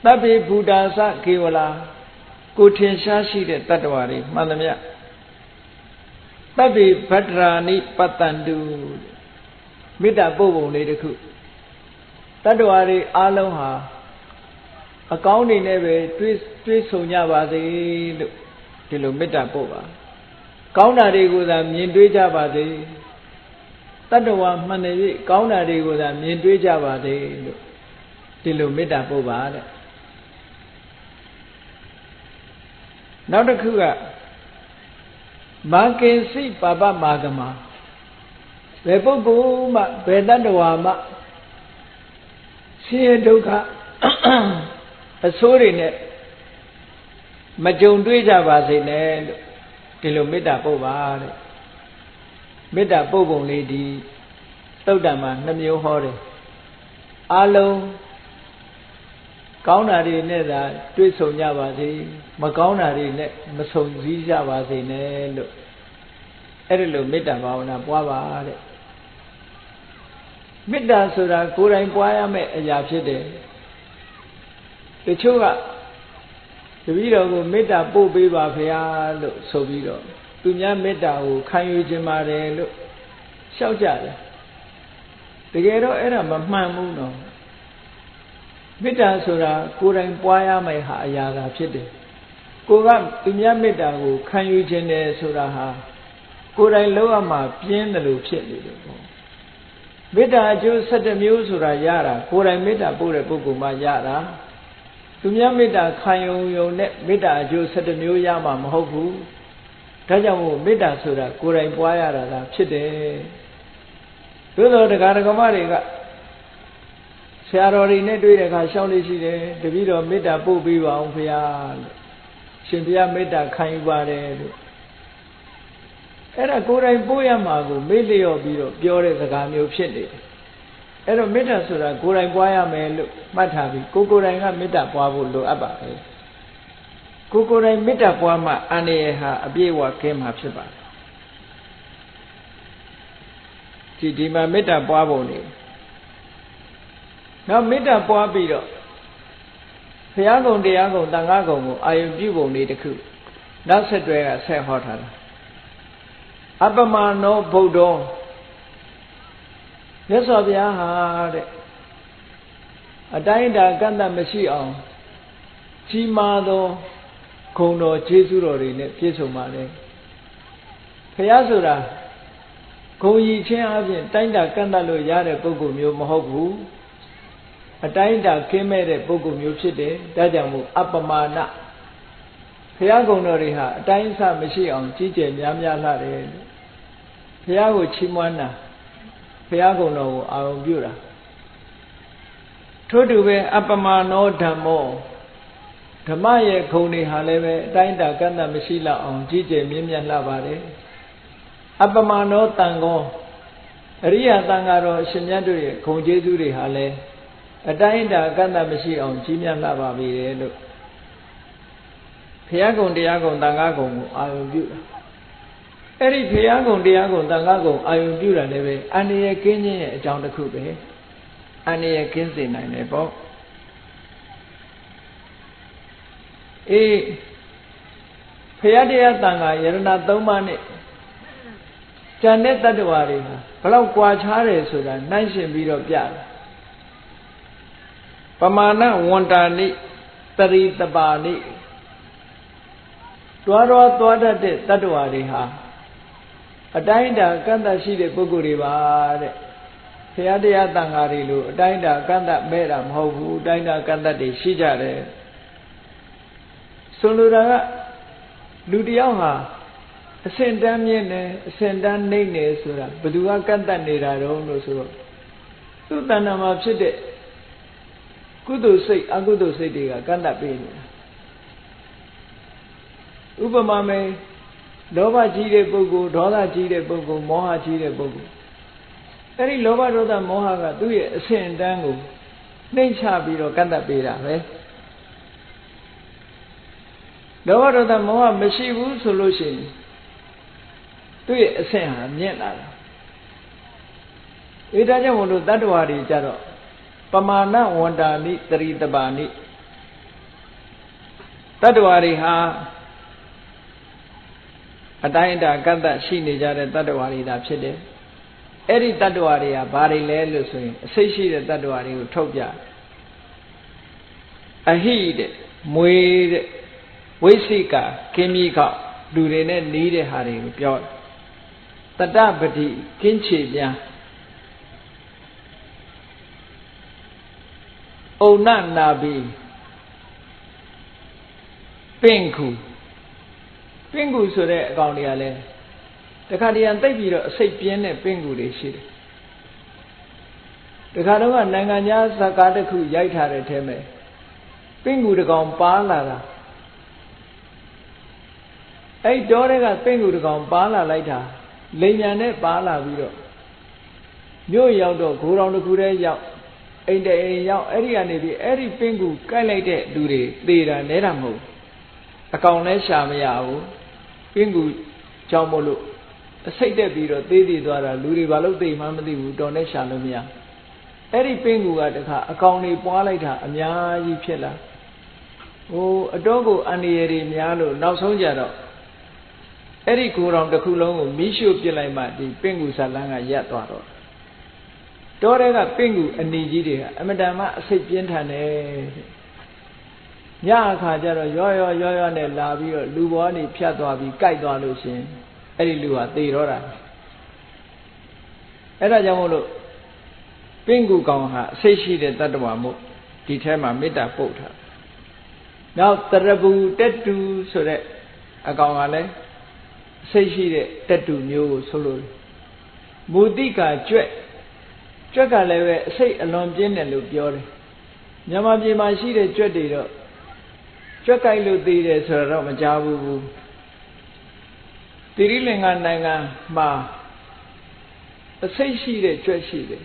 သဗ္ဗေဘူတာစကေဝလာကိုထင်ရှားရှိတဲ့တတ္တဝါတွေမှန်သမျှသဗ္ဗေဗတ္တရာနိပတ္တန္တုမေတ္တာပို့ပုံလေးတစ်ခုတတ္တဝါတွေအားလုံးဟာအကောင်းနေနဲ့ပဲတွေးဆုံကြပါစေလို့ဒီလိုမေတ္တာပို့ပါကောင်းတာတွေကိုသာမြင်တွေ့ကြပါစေတတ္တဝါမှန်တယ်ပြီကောင်းတာတွေကိုသာမြင်တွေ့ကြပါစေလို့ဒီလိုမေတ္တာပို့ပါတဲ့နောက်တစ်ခုကမာကိစိပါပမာဂမဘယ်ပုဂ္ဂိုလ်မှဘယ်တတ္တဝါမှဆင်းရဲဒုက္ခအဆိုးတွေနဲ့မကြုံတွေ့ကြပါစေနဲ့လို့ဒီလိုမေတ္တာပို့ပါတဲ့မေတ္တာပို့ပုံလေးဒီသုတ်တံမှာ2မျိုးဟောတယ်အလုံးကောင်းတာတွေနဲ့သာတွေ့ဆုံကြပါစေမကောင်းတာတွေနဲ့မဆုံစည်းကြပါစေနဲ့လို့အဲ့ဒါလိုမေတ္တာဘာဝနာပွားပါတဲ့ မေတ္တာဆိုတာကိုယ်တိုင်ပွားရမယ့်အရာဖြစ်တယ်တချို့ကတပည့်တော်ကိုမေတ္တာပို့ပေးပါဗျာလို့ဆိုပြီးတော့သူများမေတ္တာကိုခံယူခြင်းပါတယ်လို့လျှောက်ကြတယ်တကယ်တော့အဲ့ဒါမမှန်ဘူးနော်မေတ္တာဆိုတာကိုယ်တိုင်ပွားရမယ့်ဟာအရာသာဖြစ်တယ်ကိုကသူများမေတ္တာကိုခံယူခြင်းတယ်ဆိုတာဟာကိုယ်တိုင်လောက်ရမှာပြင်းတယ်လို့ဖြစ်နေတယ်ပေါ့မေတ္တာအကျိုး17မျိုးဆိုတာရတာကိုယ်တိုင်မေတ္တာပို့တဲ့ပုဂ္ဂိုလ်မှရတာသူများမေတ္တာခံယူုံနဲ့မေတ္တာအကျိုး17မျိုးရမှာမဟုတ်ဘူးဒါကြောင့်မို့မေတ္တာဆိုတာကိုယ်တိုင်ပွားရတာသာဖြစ်တယ်သို့သောတရားဓမ္မတွေကဆရာတော်တွေနဲ့တွေ့တဲ့အခါရှောင်းလေးရှိတယ်တပည့်တော်မေတ္တာပို့ပေးပါအောင်ဗျာလို့ရှင်ဘုရားမေတ္တာခံယူပါတယ်လို့အဲ့ဒါကိုယ်တိုင်ပို့ရမှာကိုမေ့လျော့ပြီးတော့ပြောတဲ့စကားမျိုးဖြစ်နေတယ်အဲ့တော့မေတ္တာဆိုတာကိုယ်တိုင်ပွားရမယ်လို့မှတ်ထားပြီးကိုယ်တိုင်ကမေတ္တာပွားဖို့လိုအပ်ပါပဲကိုယ်တိုင်မေတ္တာပွားမှအန္တရာယ်ဟာအပြည့်အဝကင်းမှာဖြစ်ပါတယ်ဒီမှာမေတ္တာပွားဖို့နေနောက်မေတ္တာပွားပြီးတော့ဘုရားကုံတရားကုံသံဃာကုံကိုအာယုပြုပုံလေးတစ်ခုနောက်ဆက်တွဲကဆက်ဟောထားတာအပမနောဗုဒ္ဓောမြတ်စွာဘုရားဟာတဲ့အတိုင်းအတာကန့်သတ်မရှိအောင်ကြီးမားသောဂုဏ်တော်ကျေးဇူးတော်တွေနဲ့ပြည့်စုံပါလေဘုရားဆိုတာဂုဏ်ရည်ချင်းအပြင်တိုင်းတာကန့်သတ်လို့ရတဲ့ပုဂ္ဂိုလ်မျိုးမဟုတ်ဘူးအတိုင်းအတာကင်းမဲ့တဲ့ပုဂ္ဂိုလ်မျိုးဖြစ်တယ်ဒါကြောင့်မို့အပမာဏဘုရားဂုဏ်တော်တွေဟာအတိုင်းအဆမရှိအောင်ကြီးကျယ်များများလှတယ်ဘုရားကိုချီးမွမ်းတာဘုရားဂုဏ်တော်ကိုအာရုံပြုတာထို့တူပဲအပမာနောဓမ္မောဓမ္မရဲ့ဂုဏ်တွေဟာလည်းပဲအတိုင်းအတာကန့်သတ်မရှိလောက်အောင်ကြီးကျယ်မြင့်မြတ်လှပါတယ်အပမာနောတန်ခောအရိယာတန်ဃာတော်အရှင်မြတ်တို့ရဲ့ဂုဏ်ကျေးဇူးတွေဟာလည်းအတိုင်းအတာကန့်သတ်မရှိအောင်ကြီးမြတ်လှပါပြီလေလို့ဘုရားကုံတရားကုံသံဃာကုံကိုအာရုံပြုတာအဲ့ဒီဘုရားကုံတရားကုံသံဃာကုံအာရုံပြုတာလည်းပဲအန္တရာယ်ကင်းခြင်းရဲ့အကြောင်းတစ်ခုပဲအန္တရာယ်ကင်းစေနိုင်တယ်ပေါ့အေးဘုရားတရားသံဃာယရဏ3ပါးနဲ့ဉာဏ်နဲ့တတ္တဝါတွေဟာဘလောက်ကွာခြားတယ်ဆိုတာနှိုင်းရှင်ပြီးတော့ပြတယ်ပမာဏဝန္တာနိတရိတပါနိတွားသွားတတ်တဲ့တတ္တဝါတွေဟာအတိုင်းအတာကန့်သတ်ရှိတဲ့ပုဂ္ဂိုလ်တွေပါတဲ့ဘုရားတရားသံဃာတွေလိုအတိုင်းအတာကန့်သတ်မဲ့တာမဟုတ်ဘူးအတိုင်းအတာကန့်သတ်တွေရှိကြတယ်ဆိုလိုတာကလူတယောက်ဟာအစင်တန်းမြင့်နေအစင်တန်းနှိမ့်နေဆိုတာဘယ်သူကကန့်သတ်နေတာတော့လို့ဆိုတော့သူ့တဏ္ဍာမှာဖြစ်တဲ့ကုသိုလ်စိတ်အကုသိုလ်စိတ်တွေကကန့်သတ်ပေးနေတာဥပမာမယ်လောဘကြီးတဲ့ပုဂ္ဂိုလ်ဒေါသကြီးတဲ့ပုဂ္ဂိုလ်မောဟကြီးတဲ့ပုဂ္ဂိုလ်အဲ့ဒီလောဘဒေါသမောဟကသူ့ရဲ့အဆင့်အတန်းကိုနှိမ့်ချပြီးတော့ကန့်သတ်ပေးတာပဲလောဘဒေါသမောဟမရှိဘူးဆိုလို့ရှိရင်သူ့ရဲ့အဆင့်ဟာမြင့်လာတာဒါကြောင့်မို့လို့တတ္တဝါတွေကြတော့ပမာဏဝန္တာနိတရိတပါနိတတ္တဝါတွေဟာအတိုင်းအတာကန့်သတ်ရှိနေကြတဲ့တတ္တဝါတွေဒါဖြစ်တယ်အဲ့ဒီတတ္တဝါတွေကဘာတွေလဲလို့ဆိုရင်အစိတ်ရှိတဲ့တတ္တဝါတွေကိုထုတ်ပြအဟိတဲ့မွေတဲ့ဝိသိကကင်းမြီခောက်လူတွေနဲ့နီးတဲ့ဟာတွေကိုပြောတတ္တပတိကင်းချေပြန်ဩနနာဘိပင့်ခုပင့်ကူဆိုတဲ့အကောင်တွေကလည်းတခါတည်းသိပ်ပြီးတော့အစိတ်ပြင်းတဲ့ပင့်ကူတွေရှိတယ်တခါတော့ကနိုင်ငံခြားဇာကားတစ်ခုရိုက်ထားတဲ့ထဲမှာပင့်ကူတစ်ကောင်ပါလာတာအဲ့တောတွေကပင့်ကူတစ်ကောင်ပါလာလိုက်တာလိမ်ညာနဲ့ပါလာပြီးတော့မြို့ရောက်တော့ဂိုးတော်တစ်ခုတည်းရောက်အိမ်တအိမ်ရောက်အဲ့ဒီကနေပြီးအဲ့ဒီပင့်ကူကိုက်လိုက်တဲ့လူတွေသေတာနဲတာမဟုတ်အကောင်လည်းရှာမရဘူးပင့်ကူကြောင့်မို့လို့အစိတ်တက်ပြီးတော့သေးသေးသွားတာလူတွေဘာလို့သိမှမသိဘူးတော်နဲ့ရှာလို့မရ အဲ့ဒီပင်ကူကတခါအကောင်တွေပွားလိုက်တာအများကြီးဖြစ်လာဟိုအတော့ကိုအန္တရာယ်တွေများလို့နောက်ဆုံးကြတော့အဲ့ဒီကိုယ်တော်တစ်ခုလုံးကိုမီးရှို့ပစ်လိုက်မှဒီပင်ကူဇာလန်းကရပ်သွားတော့တောထဲကပင်ကူအနီကြီးတွေကအမတန်မှအစိတ်ပြင်းထန်တယ်ညအခါကျတော့ရောနဲ့လာပြီးတော့လူဘောကနေဖြတ်သွားပြီးကြိုက်သွားလို့ရှင်အဲ့ဒီလူဟာသေတော့တာအဲ့ဒါကြောင့်မို့လို့ပင်ကူကောင်ဟာအစိတ်ရှိတဲ့တတ္တဝါမို့ဒီထဲမှာမေတ္တာပုတ်ထားနောက်တရဘူတက်တူဆိုတဲ့အကောင်ကလည်းအစိတ်ရှိတဲ့တက်တူမျိုးကိုဆိုလို့မူတိကာကြွက်ကလည်းပဲအစိတ်အလွန်ပြင်းတယ်လို့ပြောတယ်မြန်မာပြည်မှာရှိတဲ့ကြွက်တွေတော့ကြွက်ကြိုက်လို့သေးတယ်ဆိုတော့မကြားဘူးတိရိလင်္ကာနိုင်ငံမှာအစိတ်ရှိတဲ့ကြွက်ရှိတယ်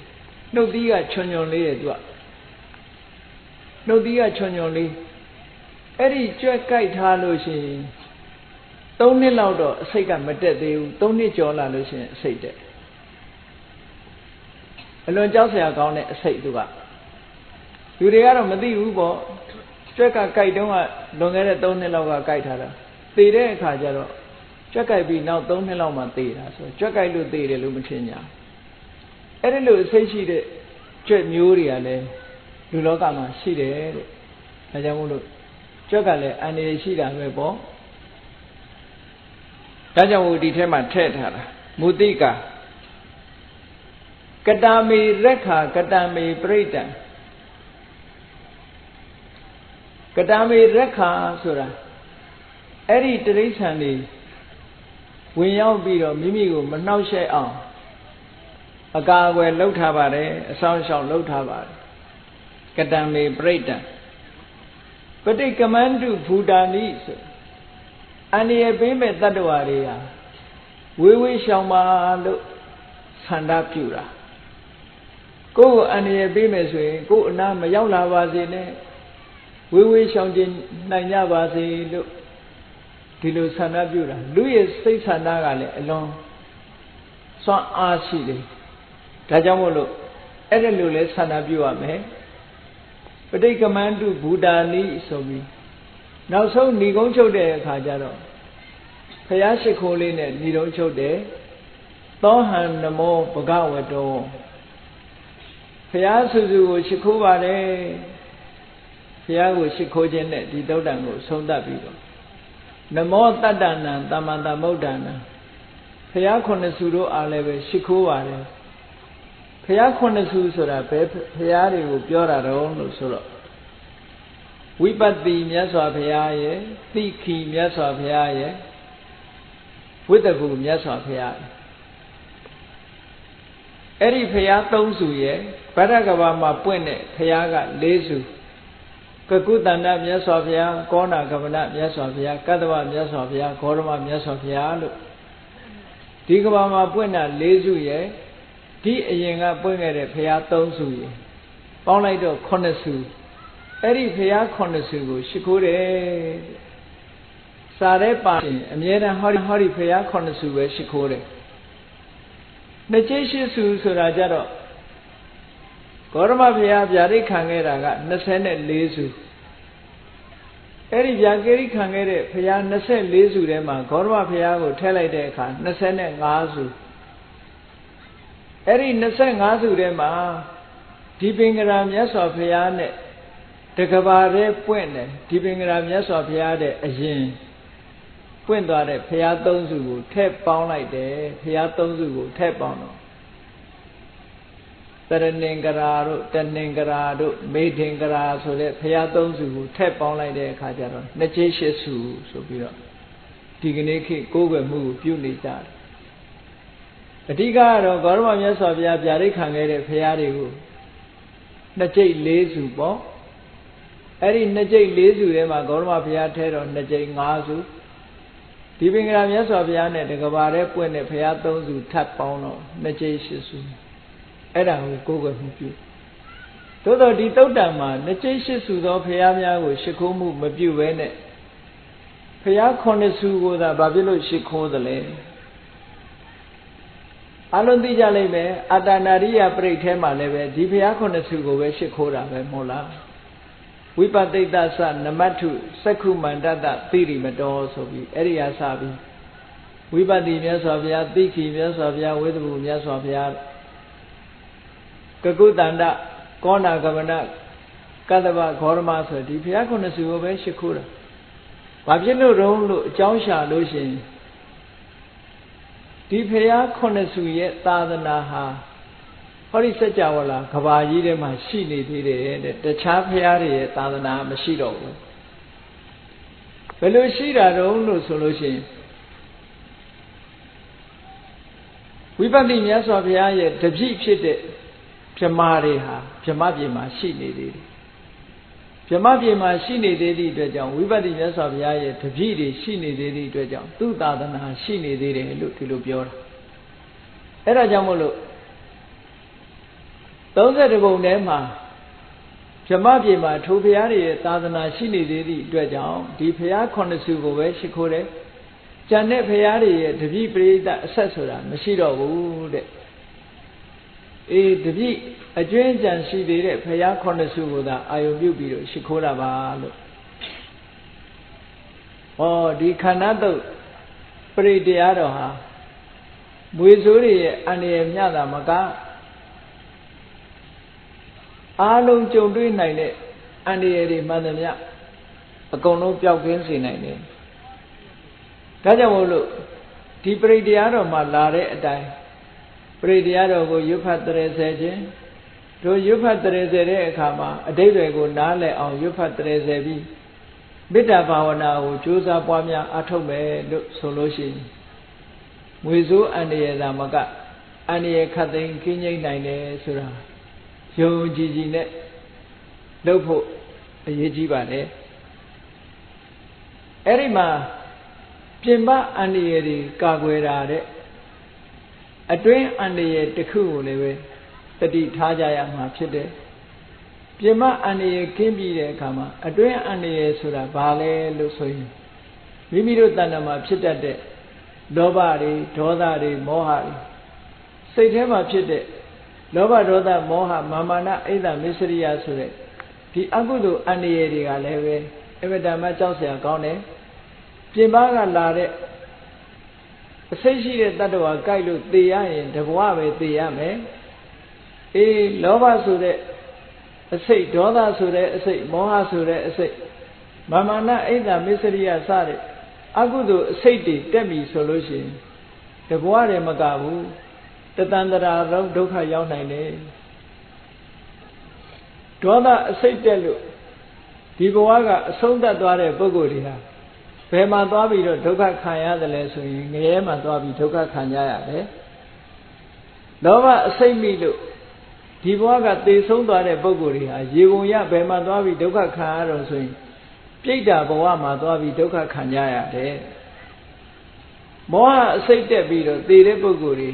နှုတ်သီးကချွန်ချွန်လေးရဲ့သူကနှုတ်သီးကချွန်ချွန်လေးအဲ့ဒီကြွက်ကြိုက်ထားလို့ရှိရင်3နှစ်လောက်တော့အစိတ်ကမတက်သေးဘူး3နှစ်ကျော်လာလို့ရှိရင်အစိတ်တက်အလွန်ကြောက်စရာကောင်းတဲ့အစိတ်သူကလူတွေကတော့မသိဘူးပေါ့ကြွက်ကကြိုက်တုန်းကလွန်ခဲ့တဲ့3နှစ်လောက်ကကြိုက်ထားတာသေတဲ့အခါကျတော့ကြွက်ကြိုက်ပြီးနောက်3နှစ်လောက်မှသေတာဆိုကြွက်ကြိုက်လို့သေတယ်လို့မထင်ကြအဲ့ဒီလိုအစိတ်ရှိတဲ့ကြွက်မျိုးတွေကလည်းလူလောကမှာရှိတယ်တဲ့ဒါကြောင့်မို့လို့ကြွက်ကလည်းအန္တရာယ်ရှိတာပဲပေါ့ဒါကြောင့်မို့ဒီထဲမှာထည့်ထားတာမုတိကာကတာမေရက်ခာကတာမေပရိဒံကတာမေရက်ခာဆိုတာအဲ့ဒီတိရစ္ဆာန်တွေဝင်ရောက်ပြီးတော့မိမိကိုမနှောက်ယှက်အောင်အကာအကွယ်လှုပ်ထားပါတယ်အဆောင်ရှောက်လှုပ်ထားပါတယ်ကတံမေပရိဒံပဋိကမန္တုဘူတာနိဆိုအန္တရာယ်ပေးမဲ့တတ္တဝါတွေဟာဝေးဝေးရှောင်ပါလို့ဆန္ဒပြုတာကိုယ်အန္တရာယ်ပေးမယ်ဆိုရင်ကိုယ်အနာမရောက်လာပါစေနဲ့ဝေးဝေးရှောင်ကျင်နိုင်ကြပါစေလို့ဒီလိုဆန္ဒပြုတာလူရဲ့စိတ်ဆန္ဒကလည်းအလွန်စွမ်းအားရှိတယ်ဒါကြောင့်မို့လို့အဲ့ဒါလိုလဲဆန္ဒပြုရမယ်ပဋိကမန္တုဘူတာနိဆိုပြီးနောက်ဆုံးဏီကုန်းချုပ်တဲ့အခါကျတော့ဖယားရှိခိုးလေးနဲ့ဏီတုံးချုပ်တယ်သောဟံနမောဘဂဝတောဖယားစုစုကိုရှိခိုးပါတယ်ဖယားကိုရှိခိုးခြင်းနဲ့ဒီသုတ်တံကိုဆုံးသတ်ပြီးတော့နမောတတ္တနံသမ္မာသမုဒ္ဒနာဖယားခုနှစ်စုတို့အားလည်းပဲရှိခိုးပါတယ်ဖယားခုနှစ်စုဆိုတာဘယ်ဖယားတွေကိုပြောတာတော့လို့ဆိုတော့ဝိပတ္တိမြတ်စွာဘုရားရဲ့သိခိမြတ်စွာဘုရားရဲ့ဝိတ္တကူမြတ်စွာဘုရားအဲ့ဒီဘုရား၃စုရဲ့ဗဒ္ဒကဘာမှာပွင့်တဲ့ဘုရားက၄စုကကုတန္တမြတ်စွာဘုရားကောဏကဗနမြတ်စွာဘုရားကတ္တဝမြတ်စွာဘုရားဂေါရမမြတ်စွာဘုရားလို့ဒီကဘာမှာပွင့်တာ၄စုရဲ့ဒီအရင်ကပွင့်ခဲ့တဲ့ဘုရား၃စုရဲ့ပေါင်းလိုက်တော့9စုအဲ့ဒီဘုရား9စုကိုရှိခိုးတယ်စာရဲပါရင်အမြဲတမ်းဟောဒီဘုရား9စုပဲရှိခိုးတယ်နှစ်ကျိရှိစုဆိုတာကြတော့ဂေါရမဘုရားဗျာဒိတ်ခံခဲ့တာက24စုအဲ့ဒီဗျာကိရိခံခဲ့တဲ့ဘုရား24စုထဲမှာဂေါရမဘုရားကိုထည့်လိုက်တဲ့အခါ25စုအဲ့ဒီ25စုထဲမှာဒီပင်ကရာမြတ်စွာဘုရားနဲ့တကဘာတဲ့ပွင့်တယ်ဒီပင်ကရာမြတ်စွာဘုရားတဲ့အရင်ပွင့်သွားတဲ့ဘုရား၃စုကိုထည့်ပေါင်းလိုက်တယ်ဘုရား၃စုကိုထည့်ပေါင်းတော့တရဏင်္ဂရာတို့တဏင်္ဂရာတို့မေထင်္ဂရာဆိုတဲ့ဘုရား၃စုကိုထည့်ပေါင်းလိုက်တဲ့အခါကျတော့နှစ်ကျိ၈စုဆိုပြီးတော့ဒီကနေ့ခေတ်ကိုးကွယ်မှုကိုပြုနေကြတယ်အဓိကကတော့ဂေါရမမြတ်စွာဘုရားဗျာဒိတ်ခံခဲ့တဲ့ဘုရားတွေကိုနှစ်ကျိ4စုပေါ့အဲ့ဒီနှစ်ကျိ4စုထဲမှာဂေါရမဘုရားထဲတော့နှစ်ကျိ5စုဒီပင်ကရာမြတ်စွာဘုရားနဲ့တကဘာတဲ့ပွင့်တဲ့ဘုရား၃စုထပ်ပေါင်းတော့နှစ်ကျိ8စုအဲ့ဒါကိုကိုးကွယ်မှုပြုသို့တော့ဒီသုတ်တံမှာနှစ်ကျိ8စုသောဘုရားများကိုရှိခိုးမှုမပြုဘဲနဲ့ဘုရား9စုကိုသာဘာဖြစ်လို့ရှိခိုးသလဲ အလုံးသိကြလိမ့်မယ်အတ္တနာရိယပရိတ်ထဲမှာလည်းပဲဒီဘုရားခုနှစ်ဆူကိုပဲရှ िख ိုးတာပဲမဟုတ်လားဝိပဿိတ္တသနမတ္ထုစက္ခုမန္တတသိရိမတောဆိုပြီးအဲ့ဒီဟာစပြီးဝိပဿိမြတ်စွာဘုရားသိခိမြတ်စွာဘုရားဝိသဘူမြတ်စွာဘုရားကကုတ္တန္တကောဏကမနကတ္တဗဂေါရမဆိုဒီဘုရားခုနှစ်ဆူကိုပဲရှ िख ိုးတာဘာဖြစ်လို့တုံးလို့အကြောင်းရှာလို့ရှိရင်ဒီဘုရားခုနှစ်ဆူရဲ့သာသနာဟာဟောဒီစัจ java လာကဘာကြီးထဲမှာရှိနေသေးတယ်တဲ့တခြားဘုရားတွေရဲ့သာသနာမရှိတော့ဘူးဘယ်လိုရှိတာတုံးလို့ဆိုလို့ရှိရင်ဝိပဿနာမြတ်စွာဘုရားရဲ့တပည့်ဖြစ်တဲ့ဗြဟ္မာတွေဟာဗြဟ္မပြည်မှာရှိနေသေးတယ်ဗြဟ္မပြည်မှာရှိနေသေးသည့်အတွက်ကြောင့်ဝိပဿနာမြတ်စွာဘုရားရဲ့တပည့်တွေရှိနေသေးသည့်အတွက်ကြောင့်သူ့သာသနာရှိနေသေးတယ်လို့ဒီလိုပြောတာအဲ့ဒါကြောင့်မို့လို့32ပုံထဲမှာဗြဟ္မပြည်မှာထိုဘုရားတွေရဲ့သာသနာရှိနေသေးသည့်အတွက်ကြောင့်ဒီဘုရားခုနှစ်ဆူကိုပဲရှ िख ိုးတယ်ကျန်တဲ့ဘုရားတွေရဲ့တပည့်ပရိသတ်အဆက်ဆိုတာမရှိတော့ဘူးတဲ့အေးတပည့်အကျွင်းကြံရှိသေးတဲ့ဘုရားခုနှစ်ဆူကိုသာအာယုပြုပြီးတော့ရှ िख ိုးတာပါလို့ဟောဒီခန္ဓာတုတ်ပရိတရားတော်ဟာမွေဆိုးတွေရဲ့အန္တရာယ်မြတာမကအားလုံးကြုံတွေ့နိုင်တဲ့အန္တရာယ်တွေမှန်သမျှအကုန်လုံးပျောက်ကင်းစေနိုင်တယ်ဒါကြောင့်မို့လို့ဒီပရိတရားတော်မှာလာတဲ့အတိုင်းပရိတရားတော်ကိုရွတ်ဖတ်တရေဆဲခြင်းတို့ရွတ်ဖတ်တရေဆဲတဲ့အခါမှာအတိတ်တွေကိုနားလည်အောင်ရွတ်ဖတ်တရေဆဲပြီးမေတ္တာဘာဝနာကိုကြိုးစားပွားများအားထုတ်မယ်လို့ဆိုလို့ရှိရင်ငွေစိုးအန္တရာယ်သာမကအန္တရာယ်ခတ်သိမ်းကင်းငြိမ်းနိုင်တယ်ဆိုတာယုံကြည်ကြည်နဲ့လုပ်ဖို့အရေးကြီးပါတယ်အဲ့ဒီမှာပြင်ပအန္တရာယ်တွေကာကွယ်တာတဲ့အတွင်းအန္တရာယ်တစ်ခုကိုလည်းပဲတတိထားကြရမှာဖြစ်တယ်ပြင်ပအန္တရာယ်ကင်းပြီးတဲ့အခါမှာအတွင်းအန္တရာယ်ဆိုတာဘာလဲလို့ဆိုရင်မိမိတို့တဏ္ဍာမှာဖြစ်တတ်တဲ့လောဘတွေဒေါသတွေမောဟတွေစိတ်ထဲမှာဖြစ်တဲ့လောဘဒေါသမောဟမာမာနအိဒမစ္စရိယဆိုတဲ့ဒီအကုသိုလ်အန္တရာယ်တွေကလည်းပဲအမြဲတမ်းကြောက်စရာကောင်းတယ်ပြင်ပကလာတဲ့အစိတ်ရှိတဲ့တတ္တဝါကြိုက်လို့သေရရင်တဘဝပဲသေရမယ်အေးလောဘဆိုတဲ့အစိတ်ဒေါသဆိုတဲ့အစိတ်မောဟဆိုတဲ့အစိတ်မာမာနအိဒမစ္စရိယစတဲ့အကုသိုလ်အစိတ်တွေတက်ပြီဆိုလို့ရှိရင်တဘဝတည်းမကဘူးတတန္တရာလုံးဒုက္ခရောက်နိုင်တယ်ဒေါသအစိတ်တက်လို့ဒီဘဝကအဆုံးသတ်သွားတဲ့ပုဂ္ဂိုလ်တွေဟာဘယ်မှာသွားပြီးတော့ဒုက္ခခံရတယ်လဲဆိုရင်ငရဲမှာသွားပြီးဒုက္ခခံကြရတယ်လောဘအစိတ်မိလို့ဒီဘဝကသေဆုံးသွားတဲ့ပုဂ္ဂိုလ်တွေဟာရေကုန်ရဘယ်မှာသွားပြီးဒုက္ခခံရတော့ဆိုရင်ပြိတ္တာဘဝမှာသွားပြီးဒုက္ခခံကြရတယ်မောဟအစိတ်တက်ပြီးတော့သေတဲ့ပုဂ္ဂိုလ်တွေ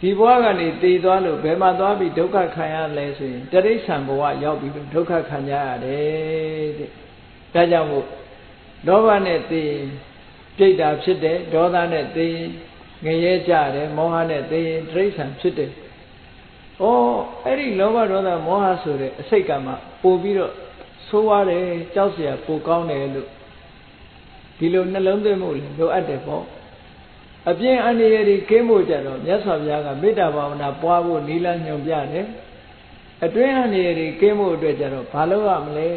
ဒီဘဝကနေသေသွားလို့ဘယ်မှာသွားပြီးဒုက္ခခံရလဲဆိုရင်တရိစ္ဆာန်ဘဝရောက်ပြီးဒုက္ခခံကြရတယ်တဲ့ဒါကြောင့်မို့လောဘနဲ့သေရင်ပြိတ္တာဖြစ်တယ်ဒေါသနဲ့သေရင်ငရဲကြတယ်မောဟနဲ့သေရင်တရိစ္ဆာန်ဖြစ်တယ်ဩအဲ့ဒီလောဘဒေါသမောဟဆိုတဲ့အစိတ်ကမှပို့ပြီးတော့ဆိုးွားတယ်ကြောက်เสียပိုကောင်းတယ်လို့ဒီလိုနှလုံးသွင်းမှုလိုအပ်တယ်ပေါ့အပြင်အန္တရာယ်တွေကင်းဖို့ကြတော့မြတ်စွာဘုရားကမေတ္တာဘာဝနာပွားဖို့နိလညွန်ပြတယ်အတွင်းအန္တရာယ်တွေကင်းဖို့အတွက်ကြတော့ဘာလုပ်ရမလဲ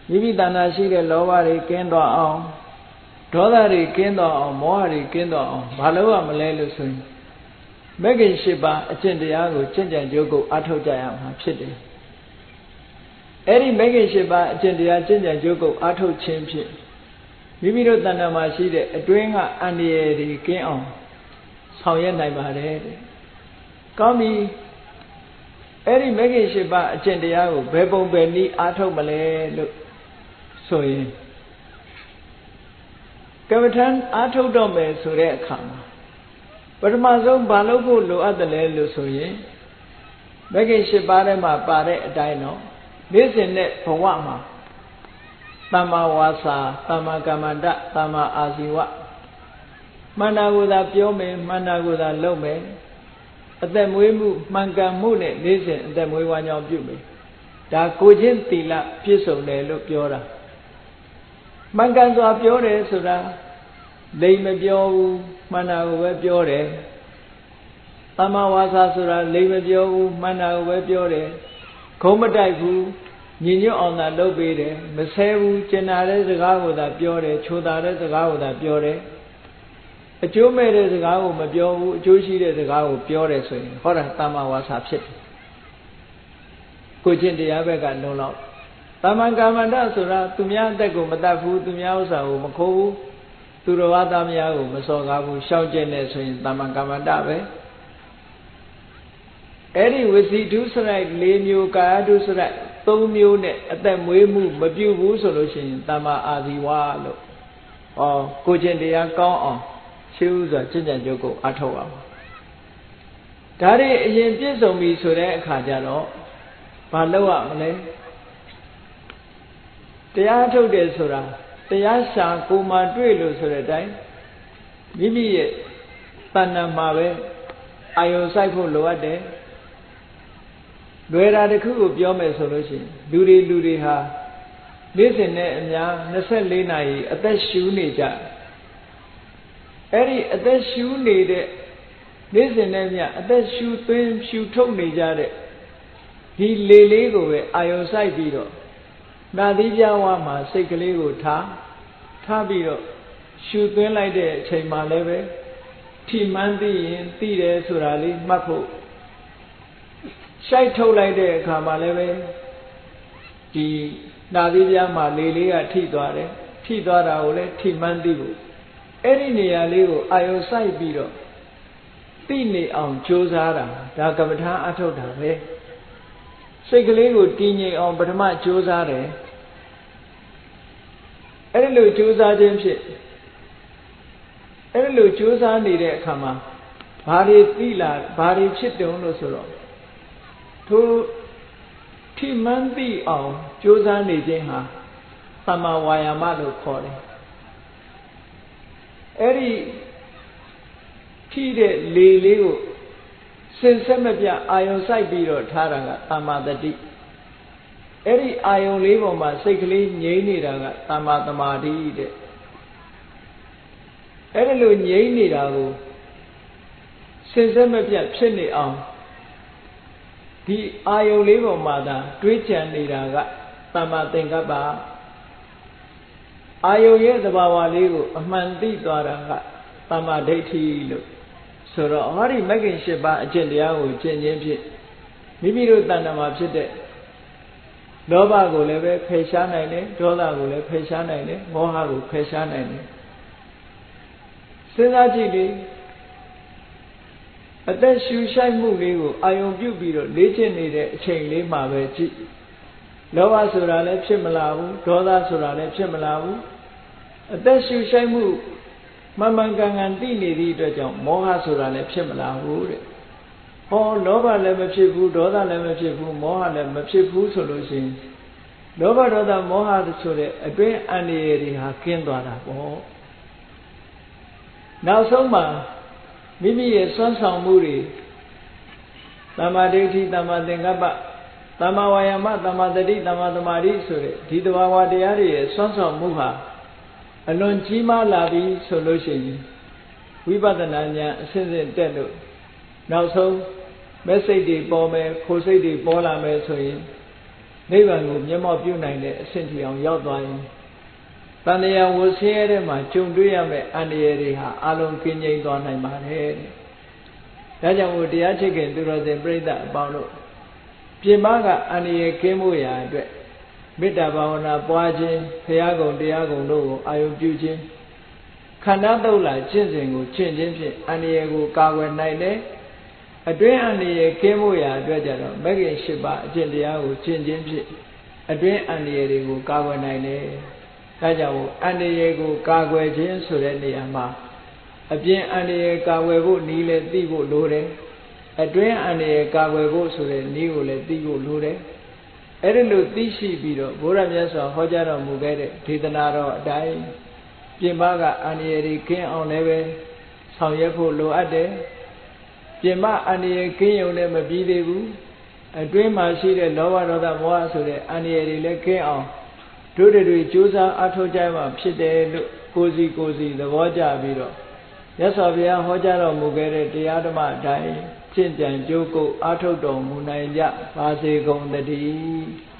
မိမိတဏ္ဍာရှိတဲ့လောဘတွေကင်းသွားအောင်ဒေါသတွေကင်းသွားအောင်မောဟတွေကင်းသွားအောင်ဘာလုပ်ရမလဲလို့ဆိုရင်မဂ္ဂင်၈ပါးအကျင့်တရားကိုကျင့်ကြံကြိုးကုပ်အားထုတ်ကြရမှာဖြစ်တယ်အဲ့ဒီမဂ္ဂင်၈ပါးအကျင့်တရားကျင့်ကြံကြိုးကုပ်အားထုတ်ခြင်းဖြင့်မိမိတို့တဏ္ဍာမှာရှိတဲ့အတွင်းကအန္တရာယ်တွေကင်းအောင်ဆောင်ရွက်နိုင်ပါတယ်တဲ့။ကောင်းပြီအဲ့ဒီမဂ္ဂင်၈ပါးအကျင့်တရားကိုဘယ်ပုံဘယ်နည်းအားထုတ်မလဲလို့ဆိုရင်ကမ္မထံအားထုတ်တော့မယ်ဆိုတဲ့အခါမှာပထမဆုံးဘာလုပ်ဖို့လိုအပ်တယ်လဲလို့ဆိုရင်မဂ္ဂင်၈ပါးထဲမှာပါတဲ့အတိုင်းတော့နေ့စဉ်နဲ့ဘဝမှာသမ္မာဝါစာသမ္မာကမ္မန္တသမ္မာအာဇီဝ မှန်တာကိုသာပြောမယ်မှန်တာကိုသာလုပ်မယ်အသက်မွေးမှုမှန်ကန်မှုနဲ့နေ့စဉ်အသက်မွေးဝမ်းကြောင်းပြုမယ်ဒါကိုချင်းသီလပြည့်စုံတယ်လို့ပြောတာမှန်ကန်စွာပြောတယ်ဆိုတာလိမ်မပြောဘူးမှန်တာကိုပဲပြောတယ်သမ္မာဝါစာဆိုတာလိမ်မပြောဘူးမှန်တာကိုပဲပြောတယ်ခုံးမတိုက်ဘူးညီညွတ်အောင်သာလုပ်ပေးတယ်မဆဲဘူးကျင်နာတဲ့စကားကိုသာပြောတယ်ချိုတာတဲ့စကားကိုသာပြောတယ်အကျိုးမဲ့တဲ့စကားကိုမပြောဘူးအကျိုးရှိတဲ့စကားကိုပြောတယ်ဆိုရင်ဟောတာသမ္မာဝါစာဖြစ်တယ်ကိုချင်းတရားဘက်ကလုံလောက်သမ္မာကမ္မန္တဆိုတာသူများအသက်ကိုမတတ်ဘူးသူများဥစ္စာကိုမခိုးဘူးသူတော်ဘာသားများကိုမစော်ကားဘူးရှောင်ကျင်နေဆိုရင်သမ္မာကမ္မန္တပဲအဲ့ဒီဝစီဒုစရိုက်၄မျိုးကာယဒုစရိုက်၃မျိုးနဲ့အသက်မွေးမှုမပြုဘူးဆိုလို့ရှိရင်သမ္မာအာဇီဝလို့ကိုချင်းတရားကောင်းအောင်ရှင်းဥစွာကျင့်ကြံကြုတ်ကိုအထောက်အောင်ဒါတွေအရင်ပြည့်စုံပြီဆိုတဲ့အခါကျတော့ဘာလုပ်ရမလဲတရားထုတ်တယ်ဆိုတာတရားရှာကိုမှတွေ့လို့ဆိုတဲ့အတိုင်းမိမိရဲ့တဏ္ဍာမှာပဲအာယုံစိုက်ဖို့လိုအပ်တယ်လွယ်တာတစ်ခုကိုပြောမယ်ဆိုလို့ရှိရင်လူတွေဟာနေ့စဉ်နဲ့အများ24နာရီအသက်ရှူနေကြအဲ့ဒီအသက်ရှူနေတဲ့နေ့စဉ်နဲ့အများအသက်ရှူသွင်းရှူထုတ်နေကြတဲ့ဒီလေလေးကိုပဲအာယုံစိုက်ပြီးတော့နာသီးပြဝါမှာစိတ်ကလေးကိုထားပြီးတော့ရှူသွင်းလိုက်တဲ့အချိန်မှလည်းပဲထိမှန်းသိရင်သိတယ်ဆိုတာလေးမှတ်ဖို့ရှိုက်ထုတ်လိုက်တဲ့အခါမှာလည်းပဲဒီနာသီးပြမှာလေလေးကထိသွားတယ်ထိသွားတာကိုလည်းထိမှန်းသိဖို့အဲ့ဒီနေရာလေးကိုအာယုံစိုက်ပြီးတော့သိနေအောင်ကြိုးစားတာဒါကမ္မထာအထုတ်တာပဲစိတ်ကလေးကိုတည်ငြိမ်အောင်ပထမကြိုးစားတယ်အဲ့ဒီလိုကြိုးစားခြင်းဖြင့်အဲ့ဒီလိုကြိုးစားနေတဲ့အခါမှာဘာတွေသိလာဘာတွေဖြစ်တုံလို့ဆိုတော့ထိုထိမှန်းသိအောင်ကြိုးစားနေခြင်းဟာသမ္မာဝါယာမလို့ခေါ်တယ်အဲ့ဒီထိတဲ့လေလေးကိုစင်ဆက်မပြအာယုံစိုက်ပြီးတော့ထားတာကသမ္မာတတိအဲ့ဒီအာယုံလေးပေါ်မှာစိတ်ကလေးငြိမ့်နေတာကသမ္မာသမာဓိတဲ့အဲ့ဒီလိုငြိမ့်နေတာကိုစင်ဆက်မပြဖြစ်နေအောင်ဒီအာယုံလေးပေါ်မှာသာတွေးကြံနေတာကသမ္မာသင်္ကပ္ပအာယုံရဲ့သဘာဝလေးကိုအမှန်သိသွားတာကသမ္မာဒိဋ္ဌိလို့ဆိုတော့ဟောဒီမဂ္ဂင်၈ပါးအကျင့်တရားကိုကျင့်ခြင်းဖြင့်မိမိတို့တဏ္ဍာမှာဖြစ်တဲ့လောဘကိုလည်းပဲဖယ်ရှားနိုင်တယ်ဒေါသကိုလည်းဖယ်ရှားနိုင်တယ်မောဟကိုဖယ်ရှားနိုင်တယ်စဉ်းစားကြည့်လေအသက်ရှူရှိုက်မှုလေးကိုအာယုံပြုပြီးတော့လေ့ကျင့်နေတဲ့အချိန်လေးမှာပဲကြည့်လောဘဆိုတာလည်းဖြစ်မလာဘူးဒေါသဆိုတာလည်းဖြစ်မလာဘူးအသက်ရှူရှိုက်မှုမှန်မှန်ကန်ကန်သိနေသည့်အတွက်ကြောင့်မောဟဆိုတာလည်းဖြစ်မလာဘူးတဲ့ဟောလောဘလည်းမဖြစ်ဘူးဒေါသလည်းမဖြစ်ဘူးမောဟလည်းမဖြစ်ဘူးဆိုလို့ရှိရင်လောဘဒေါသမောဟဆိုတဲ့အတွင်းအန္တရာယ်တွေဟာကင်းသွားတာပေါ့နောက်ဆုံးမှာမိမိရဲ့စွမ်းဆောင်မှုတွေသမ္မာဒိဋ္ဌိသမ္မာသင်္ကပ္ပသမ္မာဝါယာမသမ္မာတတိသမ္မာသမာဓိဆိုတဲ့ဒီသဘာဝတရားတွေရဲ့စွမ်းဆောင်မှုဟာအလွန်ကြီးမားလာပြီဆိုလို့ရှိရင်ဝိပဿနာဉာဏ်အစဉ်စဉ်တက်လို့နောက်ဆုံးမဲ့စိတ်တွေပေါ်မယ်ခိုးစိတ်တွေပေါ်လာမယ်ဆိုရင်နိဗ္ဗာန်ကိုမျက်မှောက်ပြုနိုင်တဲ့အဆင့်ထိအောင်ရောက်သွားရင်တဏှာဝဆင်းရဲတဲ့မှာကြုံတွေ့ရမယ့်အန္တရာယ်တွေဟာအလုံးကင်းငြိမ်းသွားနိုင်ပါတယ်။ဒါကြောင့်မို့တရားချစ်ခင်သူတော်စင်ပြိဿအပေါင်းတို့ပြင်ပကအန္တရာယ်ကင်းဖို့ရာအတွက်မေတ္တာဘာဝနာပွားခြင်းဘုရားကုံတရားကုံတို့ကိုအာရုံပြုခြင်းခန္ဓာတုတ်လာကျင့်စဉ်ကိုကျင့်ခြင်းဖြင့်အန္တရာယ်ကိုကာကွယ်နိုင်တယ်အတွင်းအန္တရာယ်ကင်းဖို့ရာအတွက်ကြတော့မဂ္ဂင်၈ပါးအကျင့်တရားကိုကျင့်ခြင်းဖြင့်အတွင်းအန္တရာယ်တွေကိုကာကွယ်နိုင်တယ်ဒါကြောင့်အန္တရာယ်ကိုကာကွယ်ခြင်းဆိုတဲ့နေရာမှာအပြင်အန္တရာယ်ကာကွယ်ဖို့နည်းလည်းသိဖို့လိုတယ်အတွင်းအန္တရာယ်ကာကွယ်ဖို့ဆိုတဲ့နည်းကိုလည်းသိဖို့လိုတယ်အဲ့ဒီလိုသိရှိပြီးတော့ဘုရားမြတ်စွာဟောကြားတော်မူခဲ့တဲ့ဒေသနာတော်အတိုင်းပြင်ပကအန္တရာယ်တွေကင်းအောင်လည်းပဲ ဆောင်ရွက်ဖို့လိုအပ်တယ်ပြင်မအန္တရာယ်ကင်းရုံနဲ့မပြီးသေးဘူးအတွင်းမှာရှိတဲ့လောဘဒေါသမောဟဆိုတဲ့အန္တရာယ်တွေလည်းကင်းအောင်တို့တွေကြိုးစားအားထုတ်ကြမှာဖြစ်တယ်လို့ကိုယ်စီသဘောကျပြီးတော့မြတ်စွာဘုရားဟောကြားတော်မူခဲ့တဲ့တရားဓမ္မအတိုင်းကျင့်ကြံကြိုးကိုအားထုတ်တော်မူနိုင်ကြပါစေကုန်သတည်း